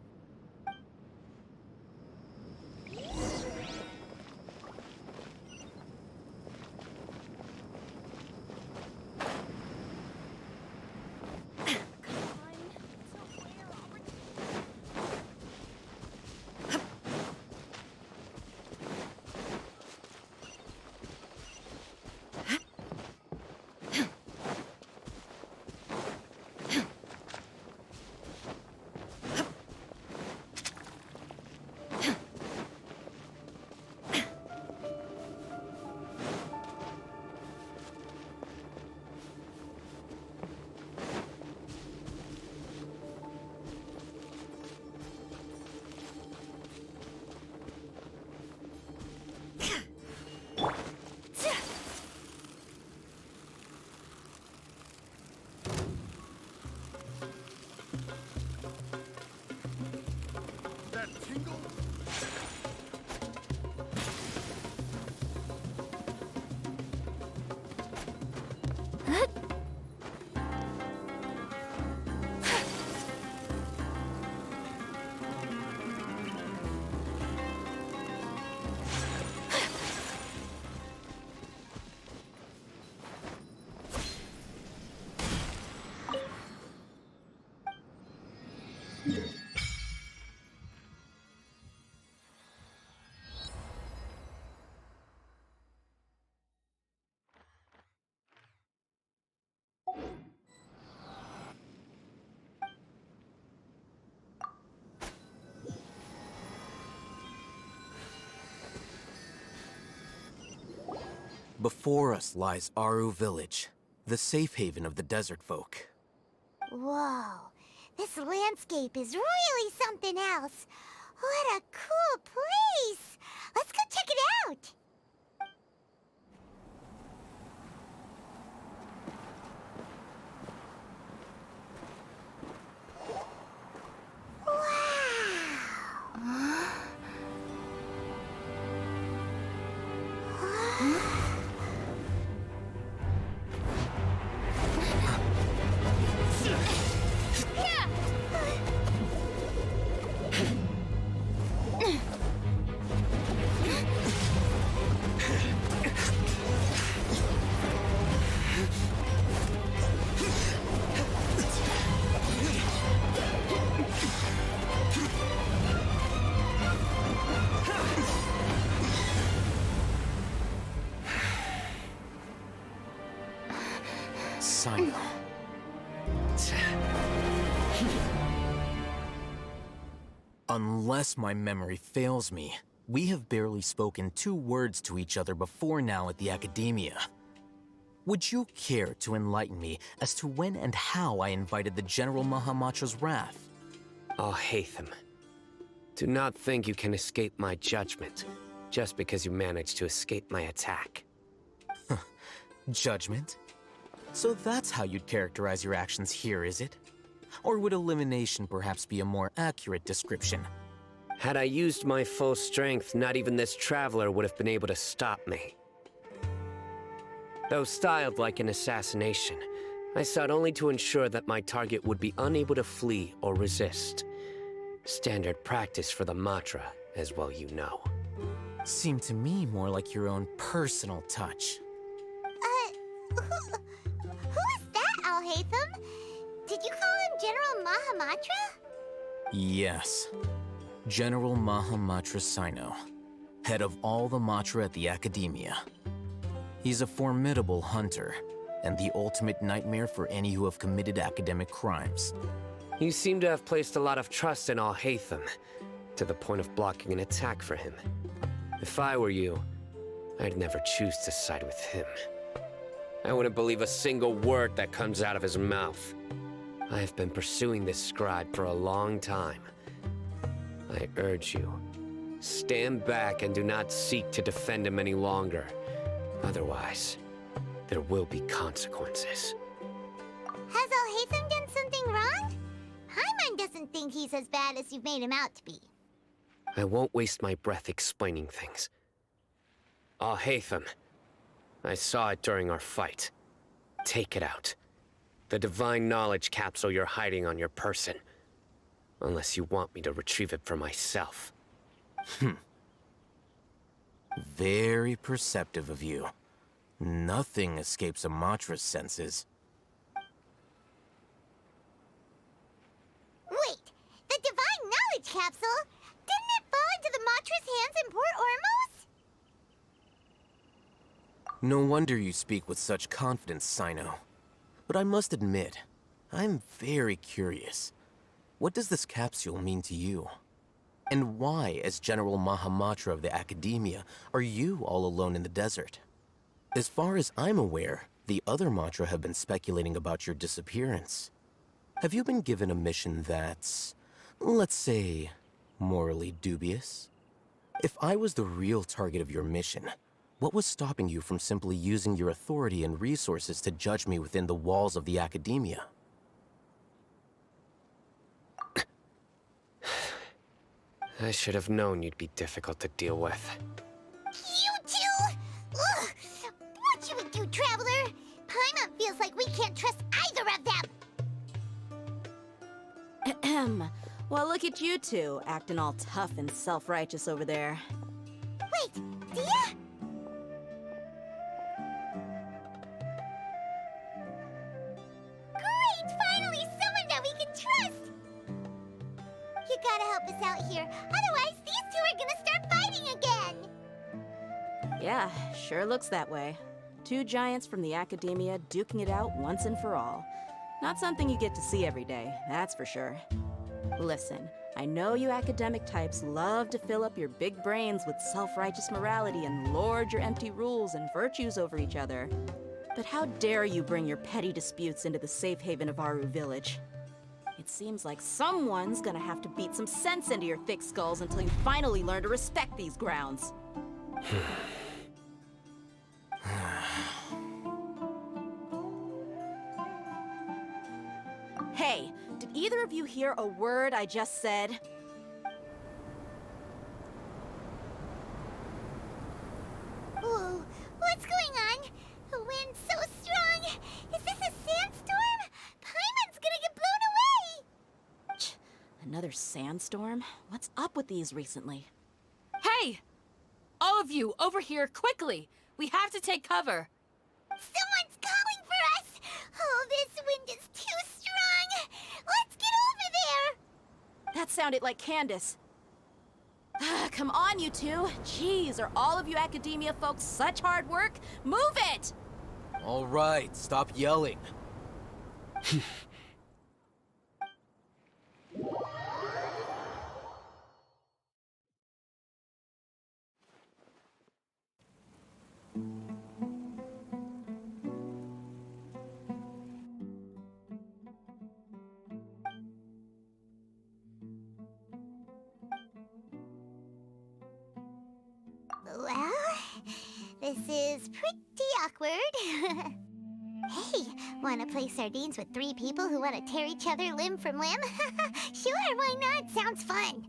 Before us lies Aru Village, the safe haven of the desert folk. Whoa, this landscape is really something else. What a cool place! Let's go check it out! Sino. Unless my memory fails me, we have barely spoken 2 words to each other before now at the Academia. Would you care to enlighten me as to when and how I invited the General Mahamatra's wrath? Oh, Hatham. Do not think you can escape my judgment, just because you managed to escape my attack. Judgment? So that's how you'd characterize your actions here, is it? Or would elimination perhaps be a more accurate description? Had I used my full strength, not even this traveler would have been able to stop me. Though styled like an assassination, I sought only to ensure that my target would be unable to flee or resist. Standard practice for the Matra, as well you know. Seemed to me more like your own personal touch. Who is that, Al-Hatham? Did you call him General Mahamatra? Yes. General Mahamatra Sino, head of all the Matra at the Academia. He's a formidable hunter, and the ultimate nightmare for any who have committed academic crimes. You seem to have placed a lot of trust in Al-Hatham, to the point of blocking an attack for him. If I were you, I'd never choose to side with him. I wouldn't believe a single word that comes out of his mouth. I have been pursuing this scribe for a long time. I urge you, stand back and do not seek to defend him any longer. Otherwise, there will be consequences. Has Al-Haytham done something wrong? Paimon doesn't think he's as bad as you've made him out to be. I won't waste my breath explaining things. Al-Haytham, I saw it during our fight. Take it out. The divine knowledge capsule you're hiding on your person. Unless you want me to retrieve it for myself. Very perceptive of you. Nothing escapes a Matra's senses. Wait, the divine knowledge capsule? Didn't it fall into the Matra's hands in Port Ormos? No wonder you speak with such confidence, Sino. But I must admit, I'm very curious. What does this capsule mean to you? And why, as General Mahamatra of the Academia, are you all alone in the desert? As far as I'm aware, the other Matra have been speculating about your disappearance. Have you been given a mission that's, let's say, morally dubious? If I was the real target of your mission, what was stopping you from simply using your authority and resources to judge me within the walls of the Academia? I should have known you'd be difficult to deal with. You two? Ugh! What you would do, Traveler? Paimon feels like we can't trust either of them. Ahem. Well, look at you two, acting all tough and self-righteous over there. Wait, Dia? Great! Finally, someone that we can trust! You gotta help us out here. Otherwise, these two are gonna start fighting again! Yeah, sure looks that way. Two giants from the Academia duking it out once and for all. Not something you get to see every day, that's for sure. Listen, I know you academic types love to fill up your big brains with self-righteous morality and lord your empty rules and virtues over each other. But how dare you bring your petty disputes into the safe haven of Aru Village? It seems like someone's gonna have to beat some sense into your thick skulls until you finally learn to respect these grounds. Hey, did either of you hear a word I just said? Whoa, what's going on? The wind's so strong! Is this a sandstorm? Paimon's gonna get blown away! Another sandstorm? What's up with these recently? Hey! All of you, over here, quickly! We have to take cover! Someone's calling for us! Oh, this wind is too strong! Let's get over there! That sounded like Candace. Come on, you two. Jeez, are all of you Academia folks such hard work? Move it! All right, stop yelling. Well, this is pretty awkward. Hey, wanna play sardines with 3 people who wanna tear each other limb from limb? Sure, why not? Sounds fun.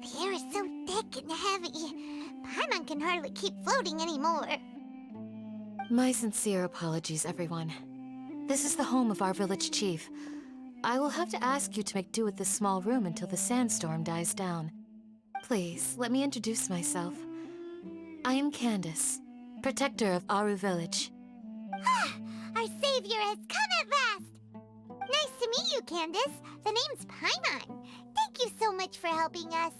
The air is so thick and heavy. Paimon can hardly keep floating anymore. My sincere apologies, everyone. This is the home of our village chief. I will have to ask you to make do with this small room until the sandstorm dies down. Please, let me introduce myself. I am Candace, protector of Aru Village. Our savior has come at last! Nice to meet you, Candace. The name's Paimon. Thank you so much for helping us.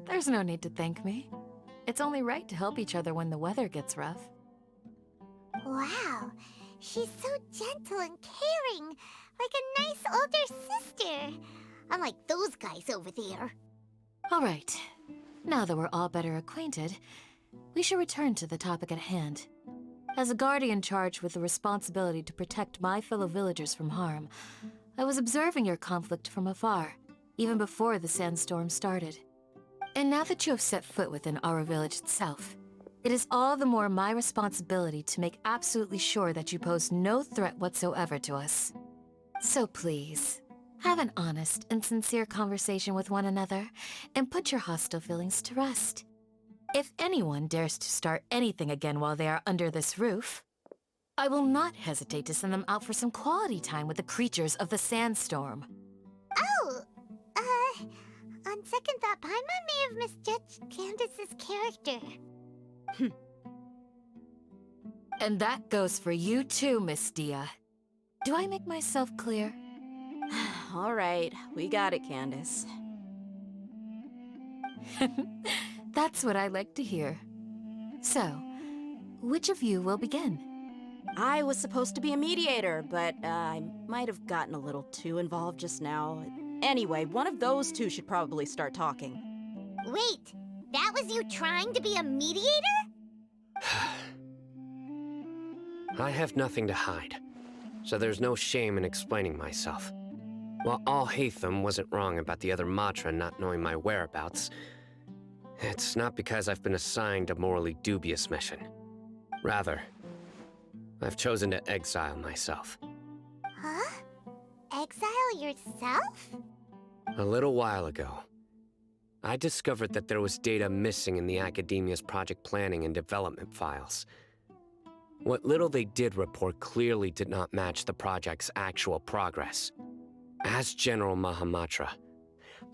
There's no need to thank me. It's only right to help each other when the weather gets rough. Wow, she's so gentle and caring, like a nice older sister. Unlike those guys over there. All right. Now that we're all better acquainted, we should return to the topic at hand. As a guardian charged with the responsibility to protect my fellow villagers from harm, I was observing your conflict from afar, even before the sandstorm started. And now that you have set foot within our village itself, it is all the more my responsibility to make absolutely sure that you pose no threat whatsoever to us. So please, have an honest and sincere conversation with one another, and put your hostile feelings to rest. If anyone dares to start anything again while they are under this roof, I will not hesitate to send them out for some quality time with the creatures of the sandstorm. Oh, on second thought, Paimon may have misjudged Candace's character. And that goes for you too, Miss Dia. Do I make myself clear? All right, we got it, Candace. That's what I like to hear. So, which of you will begin? I was supposed to be a mediator, but I might have gotten a little too involved just now. Anyway, one of those two should probably start talking. Wait, that was you trying to be a mediator? I have nothing to hide, so there's no shame in explaining myself. While Al-Haytham wasn't wrong about the other Matra not knowing my whereabouts, it's not because I've been assigned a morally dubious mission. Rather, I've chosen to exile myself. Huh? Exile yourself? A little while ago, I discovered that there was data missing in the Academia's project planning and development files. What little they did report clearly did not match the project's actual progress. As General Mahamatra,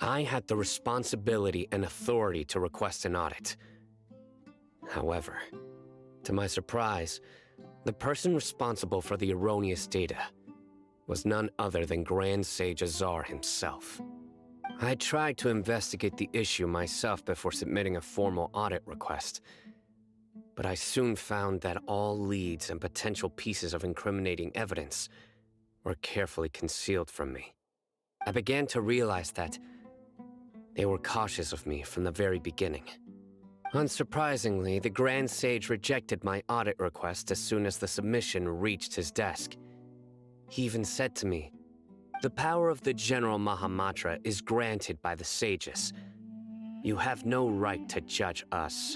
I had the responsibility and authority to request an audit. However, to my surprise, the person responsible for the erroneous data was none other than Grand Sage Azar himself. I tried to investigate the issue myself before submitting a formal audit request, but I soon found that all leads and potential pieces of incriminating evidence were carefully concealed from me. I began to realize that they were cautious of me from the very beginning. Unsurprisingly, the Grand Sage rejected my audit request as soon as the submission reached his desk. He even said to me, "The power of the General Mahamatra is granted by the sages. You have no right to judge us."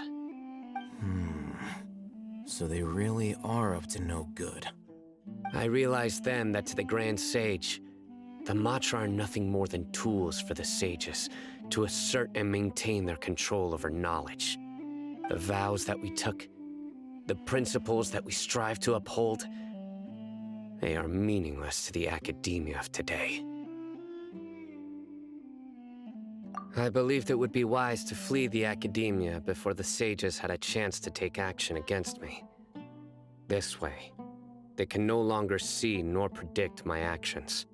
So they really are up to no good. I realized then that to the Grand Sage, the Matra are nothing more than tools for the sages to assert and maintain their control over knowledge. The vows that we took, the principles that we strive to uphold, they are meaningless to the academia of today. I believed it would be wise to flee the academia before the sages had a chance to take action against me. This way, they can no longer see nor predict my actions.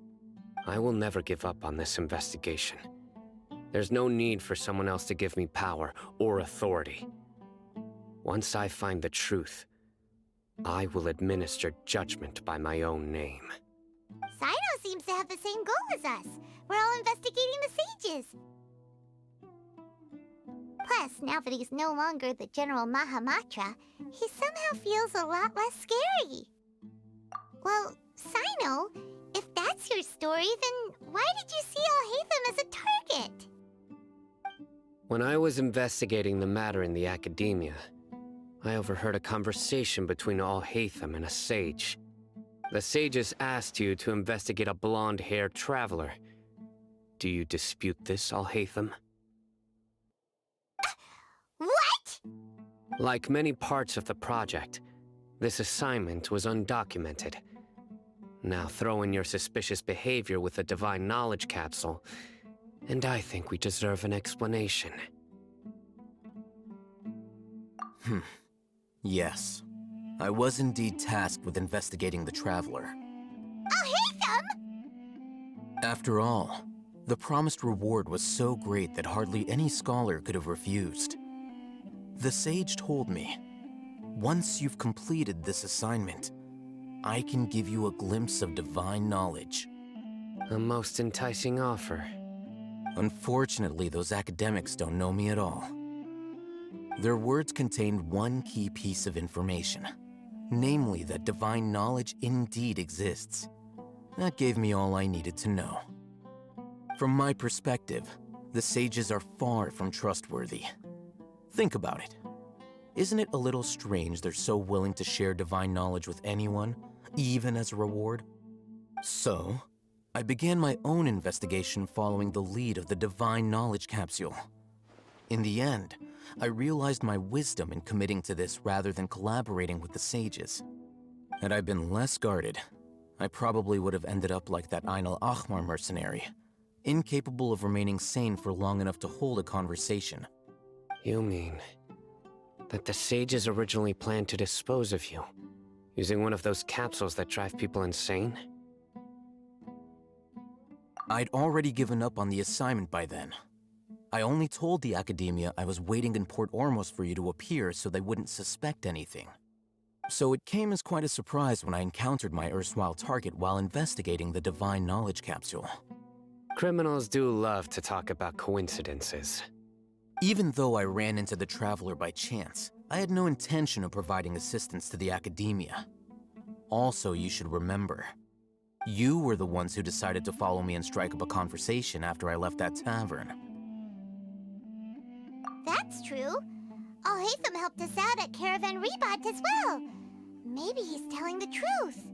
I will never give up on this investigation. There's no need for someone else to give me power or authority. Once I find the truth, I will administer judgment by my own name. Sino seems to have the same goal as us. We're all investigating the sages. Plus, now that he's no longer the General Mahamatra, he somehow feels a lot less scary. Well, Sino, if that's your story, then why did you see Al-Haytham as a target? When I was investigating the matter in the academia, I overheard a conversation between Al-Haytham and a sage. The sages asked you to investigate a blonde-haired traveler. Do you dispute this, Al-Haytham? What? Like many parts of the project, this assignment was undocumented. Now throw in your suspicious behavior with the Divine Knowledge Capsule, and I think we deserve an explanation. Yes. I was indeed tasked with investigating the Traveler. Al-Haytham! After all, the promised reward was so great that hardly any scholar could have refused. The sage told me, once you've completed this assignment, I can give you a glimpse of divine knowledge. A most enticing offer. Unfortunately, those academics don't know me at all. Their words contained one key piece of information, namely that divine knowledge indeed exists. That gave me all I needed to know. From my perspective, the sages are far from trustworthy. Think about it. Isn't it a little strange they're so willing to share divine knowledge with anyone, even as a reward? So, I began my own investigation following the lead of the divine knowledge capsule. In the end, I realized my wisdom in committing to this rather than collaborating with the sages. Had I been less guarded, I probably would have ended up like that Ain al-Ahmar mercenary, incapable of remaining sane for long enough to hold a conversation. You mean that the sages originally planned to dispose of you, using one of those capsules that drive people insane? I'd already given up on the assignment by then. I only told the Academia I was waiting in Port Ormos for you to appear so they wouldn't suspect anything. So it came as quite a surprise when I encountered my erstwhile target while investigating the Divine Knowledge Capsule. Criminals do love to talk about coincidences. Even though I ran into the Traveler by chance, I had no intention of providing assistance to the Academia. Also, you should remember, you were the ones who decided to follow me and strike up a conversation after I left that tavern. That's true. Al-Haytham helped us out at Caravan Rebot as well. Maybe he's telling the truth.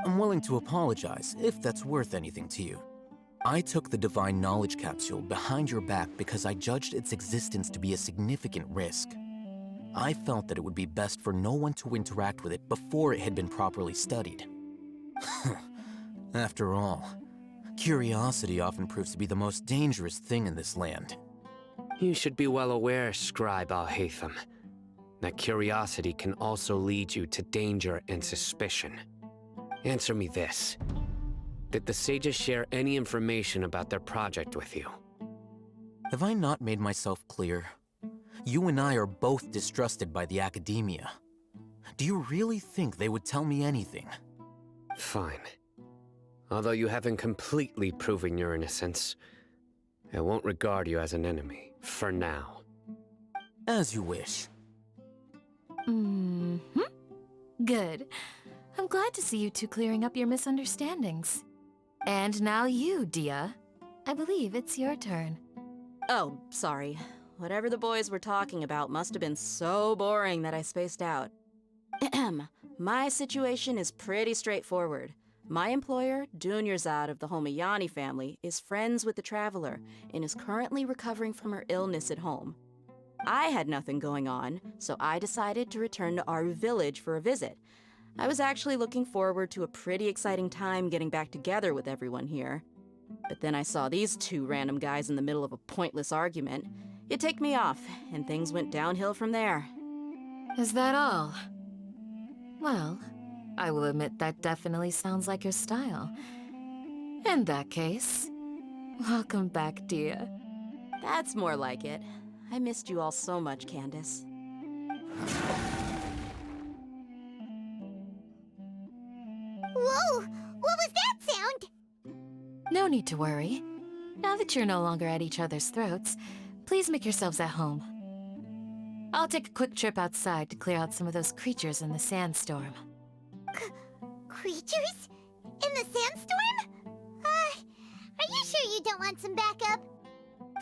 I'm willing to apologize, if that's worth anything to you. I took the Divine Knowledge Capsule behind your back because I judged its existence to be a significant risk. I felt that it would be best for no one to interact with it before it had been properly studied. After all, curiosity often proves to be the most dangerous thing in this land. You should be well aware, Scribe Al-Haytham, that curiosity can also lead you to danger and suspicion. Answer me this. Did the sages share any information about their project with you? Have I not made myself clear? You and I are both distrusted by the Academia. Do you really think they would tell me anything? Fine. Although you haven't completely proven your innocence, I won't regard you as an enemy, for now. As you wish. Good. I'm glad to see you two clearing up your misunderstandings. And now you, Dia. I believe it's your turn. Oh, sorry. Whatever the boys were talking about must have been so boring that I spaced out. My situation is pretty straightforward. My employer, Dunyarzad of the Homayani family, is friends with the Traveler and is currently recovering from her illness at home. I had nothing going on, so I decided to return to Aru village for a visit. I was actually looking forward to a pretty exciting time getting back together with everyone here. But then I saw these two random guys in the middle of a pointless argument. It ticked me off, and things went downhill from there. Is that all? Well, I will admit that definitely sounds like your style. In that case, welcome back, Dia. That's more like it. I missed you all so much, Candace. Whoa! What was that sound? No need to worry. Now that you're no longer at each other's throats, please make yourselves at home. I'll take a quick trip outside to clear out some of those creatures in the sandstorm. Creatures? In the sandstorm? Are you sure you don't want some backup?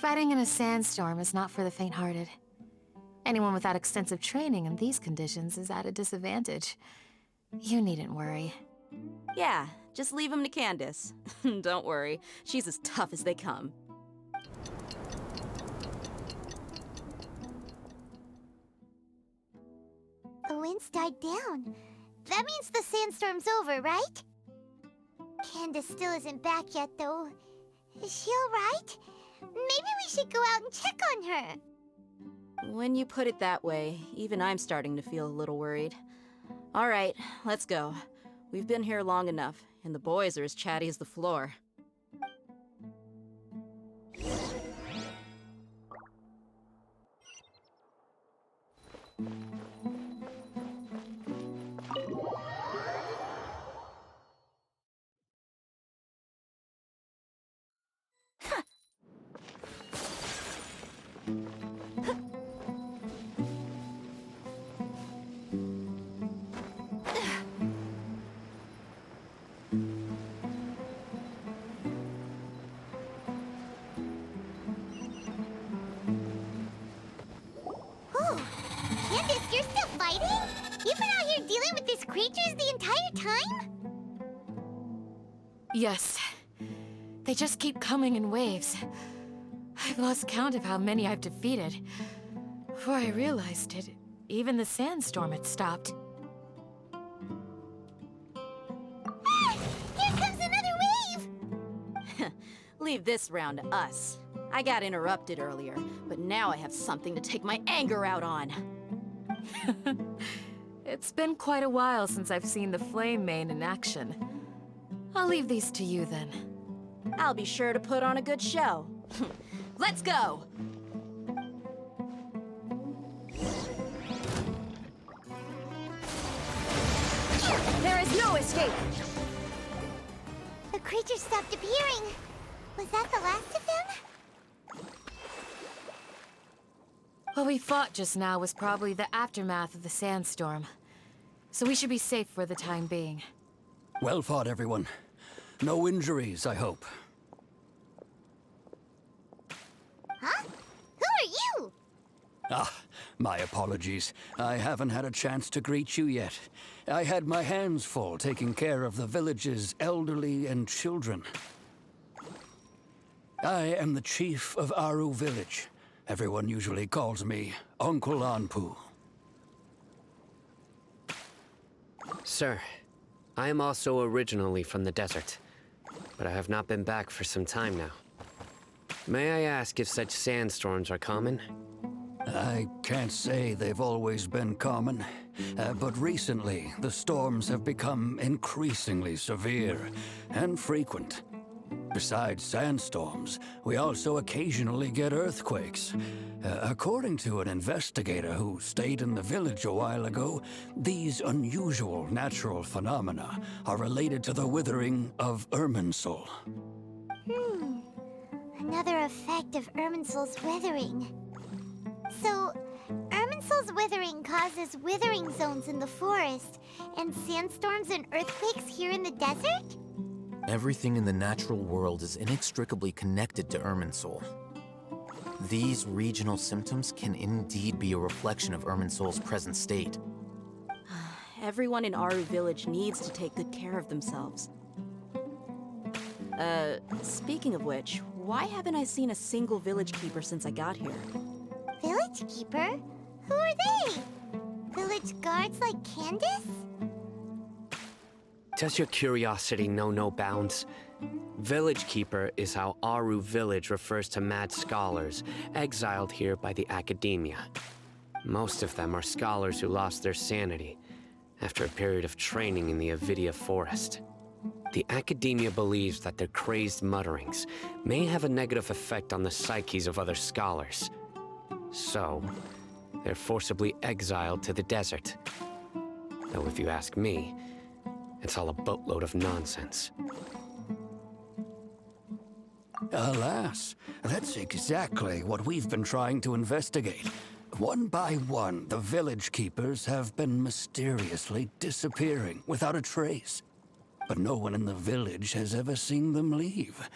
Fighting in a sandstorm is not for the faint-hearted. Anyone without extensive training in these conditions is at a disadvantage. You needn't worry. Yeah, just leave them to Candace. Don't worry, she's as tough as they come. The wind's died down. That means the sandstorm's over, right? Candace still isn't back yet, though. Is she alright? Maybe we should go out and check on her. When you put it that way, even I'm starting to feel a little worried. All right, let's go. We've been here long enough, and the boys are as chatty as the floor. entire time? Yes. They just keep coming in waves. I've lost count of how many I've defeated. Before I realized it, even the sandstorm had stopped. Ah! Here comes another wave! Leave this round to us. I got interrupted earlier, but now I have something to take my anger out on. It's been quite a while since I've seen the Flame Main in action. I'll leave these to you then. I'll be sure to put on a good show. Let's go! There is no escape! The creature stopped appearing. Was that the last of them? What we fought just now was probably the aftermath of the sandstorm. So we should be safe for the time being. Well fought, everyone. No injuries, I hope. Huh? Who are you? Ah, my apologies. I haven't had a chance to greet you yet. I had my hands full taking care of the village's elderly and children. I am the chief of Aru Village. Everyone usually calls me Uncle Anpu. Sir, I am also originally from the desert, but I have not been back for some time now. May I ask if such sandstorms are common? I can't say they've always been common, but recently the storms have become increasingly severe and frequent. Besides sandstorms, we also occasionally get earthquakes. According to an investigator who stayed in the village a while ago, these unusual natural phenomena are related to the withering of Irminsul. Another effect of Irminsul's withering. So, Irminsul's withering causes withering zones in the forest, and sandstorms and earthquakes here in the desert? Everything in the natural world is inextricably connected to Irminsul. These regional symptoms can indeed be a reflection of Irminsul's present state. Everyone in Aru Village needs to take good care of themselves. Speaking of which, why haven't I seen a single village keeper since I got here? Village keeper? Who are they? Village guards like Candace? Does your curiosity know no bounds? Village Keeper is how Aru Village refers to mad scholars exiled here by the academia. Most of them are scholars who lost their sanity after a period of training in the NVIDIA forest. The academia believes that their crazed mutterings may have a negative effect on the psyches of other scholars. So, they're forcibly exiled to the desert. Though if you ask me, it's all a boatload of nonsense. Alas, that's exactly what we've been trying to investigate. One by one, the village keepers have been mysteriously disappearing without a trace. But no one in the village has ever seen them leave.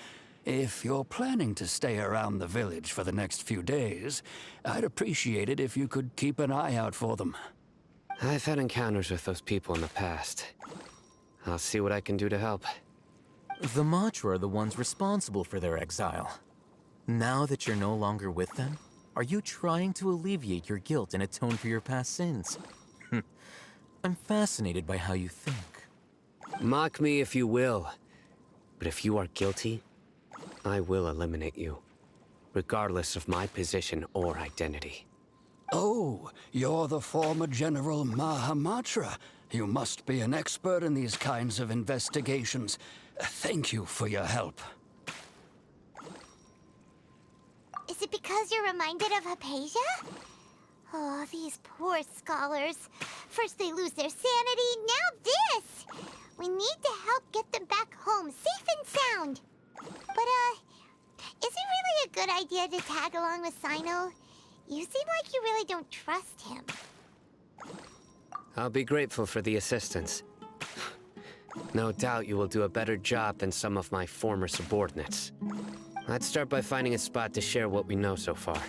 If you're planning to stay around the village for the next few days, I'd appreciate it if you could keep an eye out for them. I've had encounters with those people in the past. I'll see what I can do to help. The Matra are the ones responsible for their exile. Now that you're no longer with them, are you trying to alleviate your guilt and atone for your past sins? I'm fascinated by how you think. Mock me if you will, but if you are guilty, I will eliminate you, regardless of my position or identity. Oh, you're the former General Mahamatra. You must be an expert in these kinds of investigations. Thank you for your help. Is it because you're reminded of Hypatia? Oh, these poor scholars. First they lose their sanity, now this! We need to help get them back home, safe and sound. But, is it really a good idea to tag along with Sino? You seem like you really don't trust him. I'll be grateful for the assistance. No doubt you will do a better job than some of my former subordinates. Let's start by finding a spot to share what we know so far.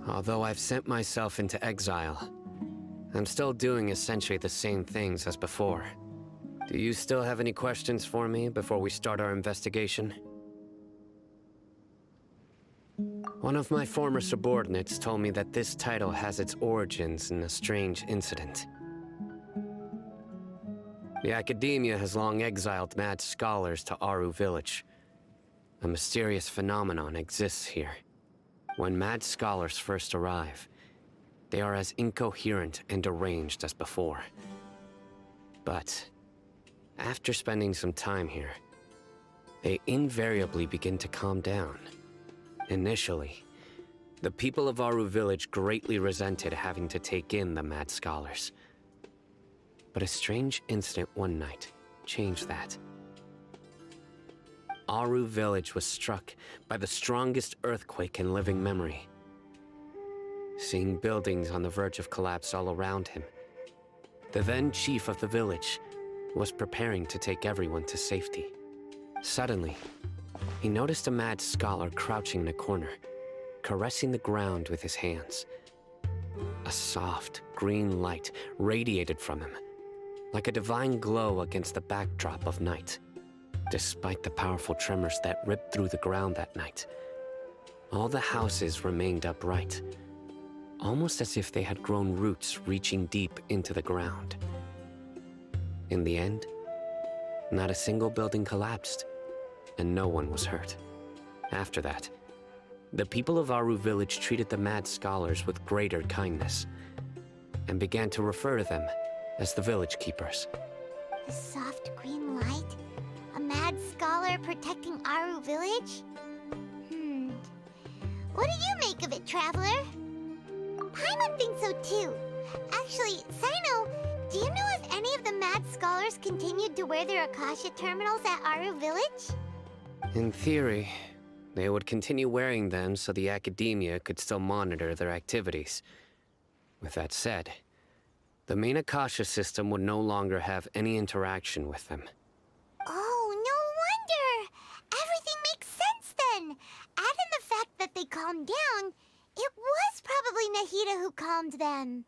Although I've sent myself into exile, I'm still doing essentially the same things as before. Do you still have any questions for me before we start our investigation? One of my former subordinates told me that this title has its origins in a strange incident. The Academia has long exiled mad scholars to Aru Village. A mysterious phenomenon exists here. When mad scholars first arrive, they are as incoherent and deranged as before. But after spending some time here, they invariably begin to calm down. Initially, the people of Aru Village greatly resented having to take in the mad scholars. But a strange incident one night changed that. Aru Village was struck by the strongest earthquake in living memory. Seeing buildings on the verge of collapse all around him, the then chief of the village was preparing to take everyone to safety. Suddenly, he noticed a mad scholar crouching in a corner, caressing the ground with his hands. A soft, green light radiated from him, like a divine glow against the backdrop of night. Despite the powerful tremors that ripped through the ground that night, all the houses remained upright, almost as if they had grown roots reaching deep into the ground. In the end, not a single building collapsed, and no one was hurt. After that, the people of Aru Village treated the mad scholars with greater kindness, and began to refer to them as the village keepers. The soft green light? A mad scholar protecting Aru Village? What do you make of it, Traveler? Paimon thinks so too. Actually, Sino, do you know if any of the mad scholars continued to wear their Akasha terminals at Aru Village? In theory, they would continue wearing them so the Academia could still monitor their activities. With that said, the main Akasha system would no longer have any interaction with them. Oh, no wonder! Everything makes sense then! Add in the fact that they calmed down, it was probably Nahida who calmed them.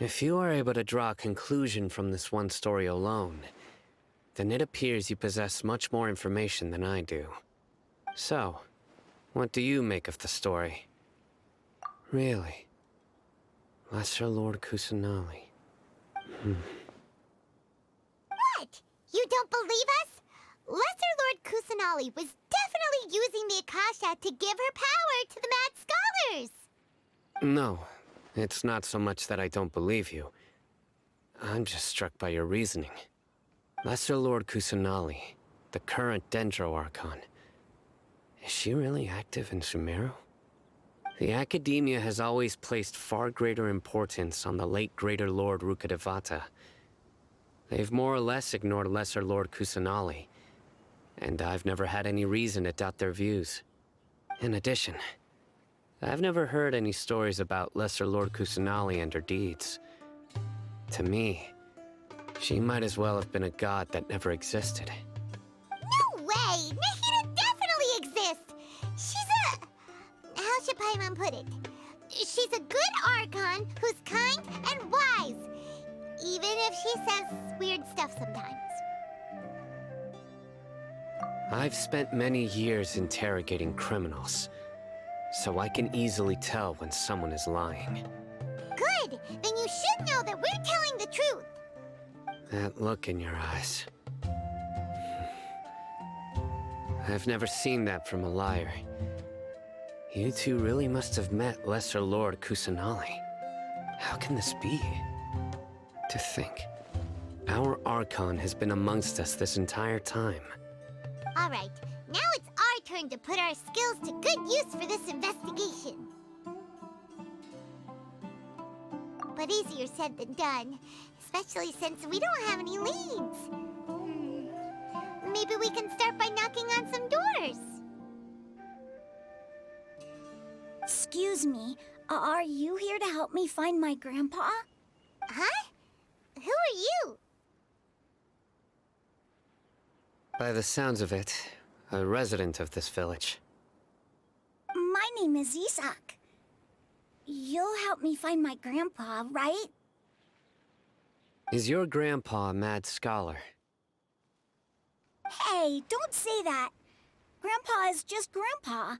If you are able to draw a conclusion from this one story alone, then it appears you possess much more information than I do. So, what do you make of the story? Really? Lesser Lord Kusanali. What? You don't believe us? Lesser Lord Kusanali was definitely using the Akasha to give her power to the mad scholars! No, it's not so much that I don't believe you. I'm just struck by your reasoning. Lesser Lord Kusanali, the current Dendro Archon, is she really active in Sumeru? The Academia has always placed far greater importance on the late Greater Lord Rukkhadevata. They've more or less ignored Lesser Lord Kusanali, and I've never had any reason to doubt their views. In addition, I've never heard any stories about Lesser Lord Kusanali and her deeds. To me, she might as well have been a god that never existed. No way! Nahida definitely exists! She's a... how should Paimon put it? She's a good Archon who's kind and wise, even if she says weird stuff sometimes. I've spent many years interrogating criminals, so I can easily tell when someone is lying. Good! Then you should know that we're telling the truth! That look in your eyes. I've never seen that from a liar. You two really must have met Lesser Lord Kusanali. How can this be? To think, our Archon has been amongst us this entire time. Alright, now it's our turn to put our skills to good use for this investigation. But easier said than done, especially since we don't have any leads. Maybe we can start by knocking on some doors. Excuse me, are you here to help me find my grandpa? Huh? Who are you? By the sounds of it, a resident of this village. My name is Isak. You'll help me find my grandpa, right? Is your grandpa a mad scholar? Hey, don't say that. Grandpa is just Grandpa.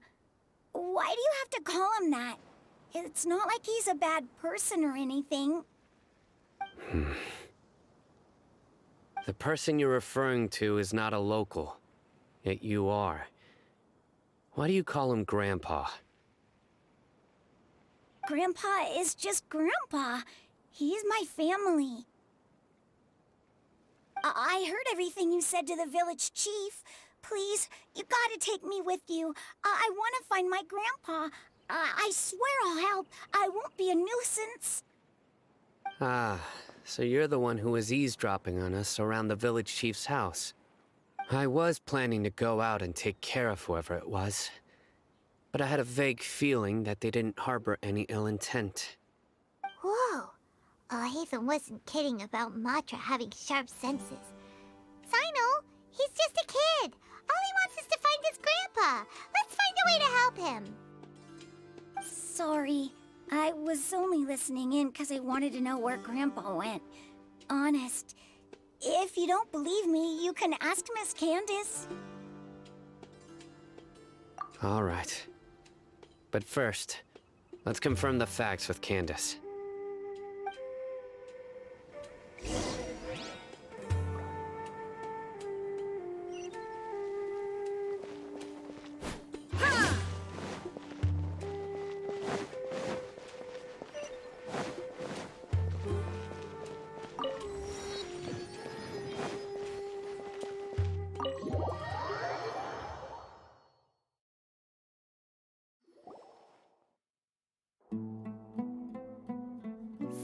Why do you have to call him that? It's not like he's a bad person or anything. The person you're referring to is not a local, yet you are. Why do you call him Grandpa? Grandpa is just Grandpa. He's my family. I heard everything you said to the village chief. Please, you gotta take me with you. I want to find my grandpa. I swear I'll help. I won't be a nuisance. Ah, so you're the one who was eavesdropping on us around the village chief's house. I was planning to go out and take care of whoever it was, but I had a vague feeling that they didn't harbor any ill intent. Whoa. Haven wasn't kidding about Matra having sharp senses. Sino, he's just a kid. All he wants is to find his grandpa. Let's find a way to help him. Sorry. I was only listening in because I wanted to know where Grandpa went. Honest. If you don't believe me, you can ask Miss Candace. All right. But first, let's confirm the facts with Candace.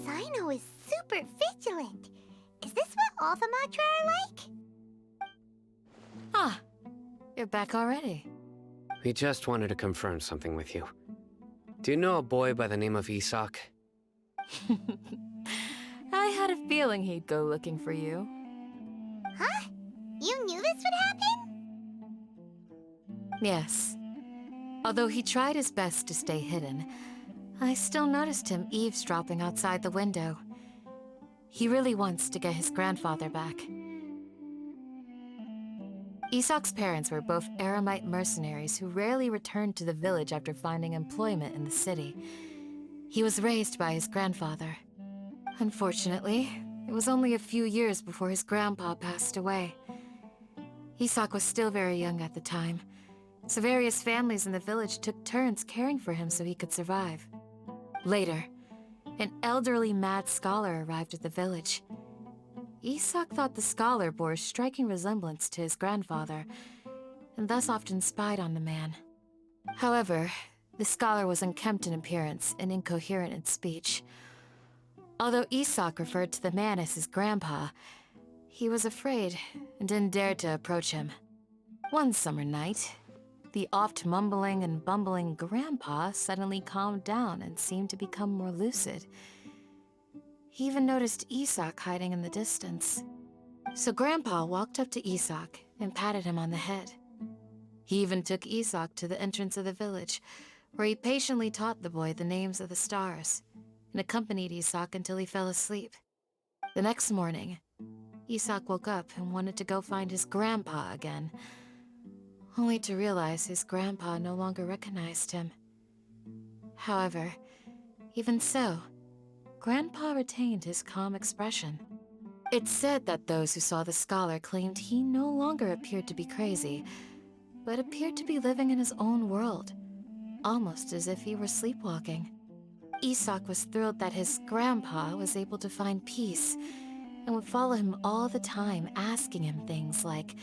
Sino is super vigilant. Is this what all the Matra are like? Ah, you're back already. We just wanted to confirm something with you. Do you know a boy by the name of Isak? I had a feeling he'd go looking for you. Huh? You knew this would happen? Yes. Although he tried his best to stay hidden, I still noticed him eavesdropping outside the window. He really wants to get his grandfather back. Isak's parents were both Eremite mercenaries who rarely returned to the village after finding employment in the city. He was raised by his grandfather. Unfortunately, it was only a few years before his grandpa passed away. Isak was still very young at the time, so various families in the village took turns caring for him so he could survive. Later, an elderly mad scholar arrived at the village. Isak thought the scholar bore a striking resemblance to his grandfather, and thus often spied on the man. However, the scholar was unkempt in appearance and incoherent in speech. Although Isak referred to the man as his grandpa, he was afraid and didn't dare to approach him. One summer night, the oft mumbling and bumbling grandpa suddenly calmed down and seemed to become more lucid. He even noticed Isak hiding in the distance. So Grandpa walked up to Isak and patted him on the head. He even took Isak to the entrance of the village, where he patiently taught the boy the names of the stars, and accompanied Isak until he fell asleep. The next morning, Isak woke up and wanted to go find his grandpa again, only to realize his grandpa no longer recognized him. However, even so, Grandpa retained his calm expression. It's said that those who saw the scholar claimed he no longer appeared to be crazy, but appeared to be living in his own world, almost as if he were sleepwalking. Isak was thrilled that his grandpa was able to find peace, and would follow him all the time, asking him things like,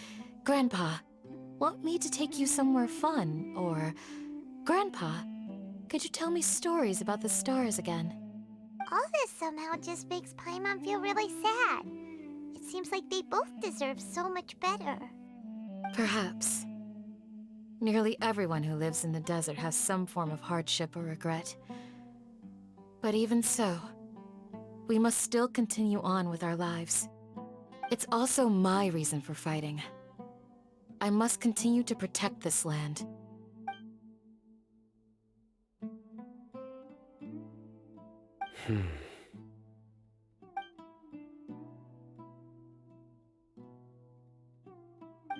"Grandpa, want me to take you somewhere fun?" Or, "Grandpa, could you tell me stories about the stars again?" All this somehow just makes Paimon feel really sad. It seems like they both deserve so much better. Perhaps. Nearly everyone who lives in the desert has some form of hardship or regret. But even so, we must still continue on with our lives. It's also my reason for fighting. I must continue to protect this land.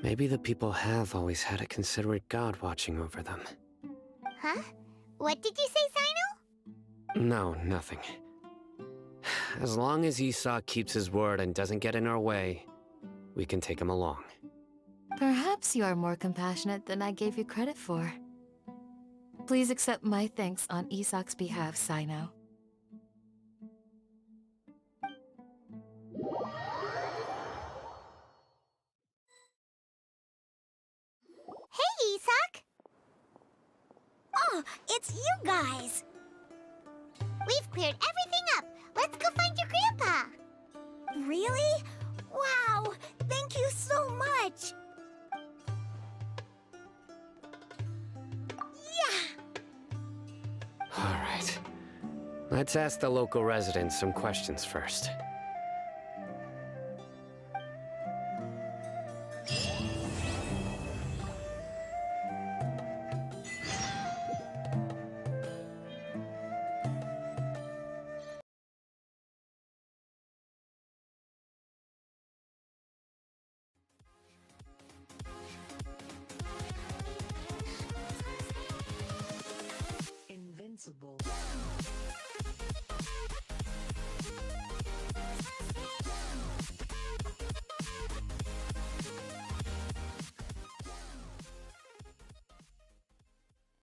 Maybe the people have always had a considerate god watching over them. Huh? What did you say, Sino? No, nothing. As long as Esau keeps his word and doesn't get in our way, we can take him along. Perhaps you are more compassionate than I gave you credit for. Please accept my thanks on Isak's behalf, Sino. Hey, Isak! Oh, it's you guys! We've cleared everything up. Let's go find your grandpa. Really? Wow! Thank you so much! All right. Let's ask the local residents some questions first. Invincible.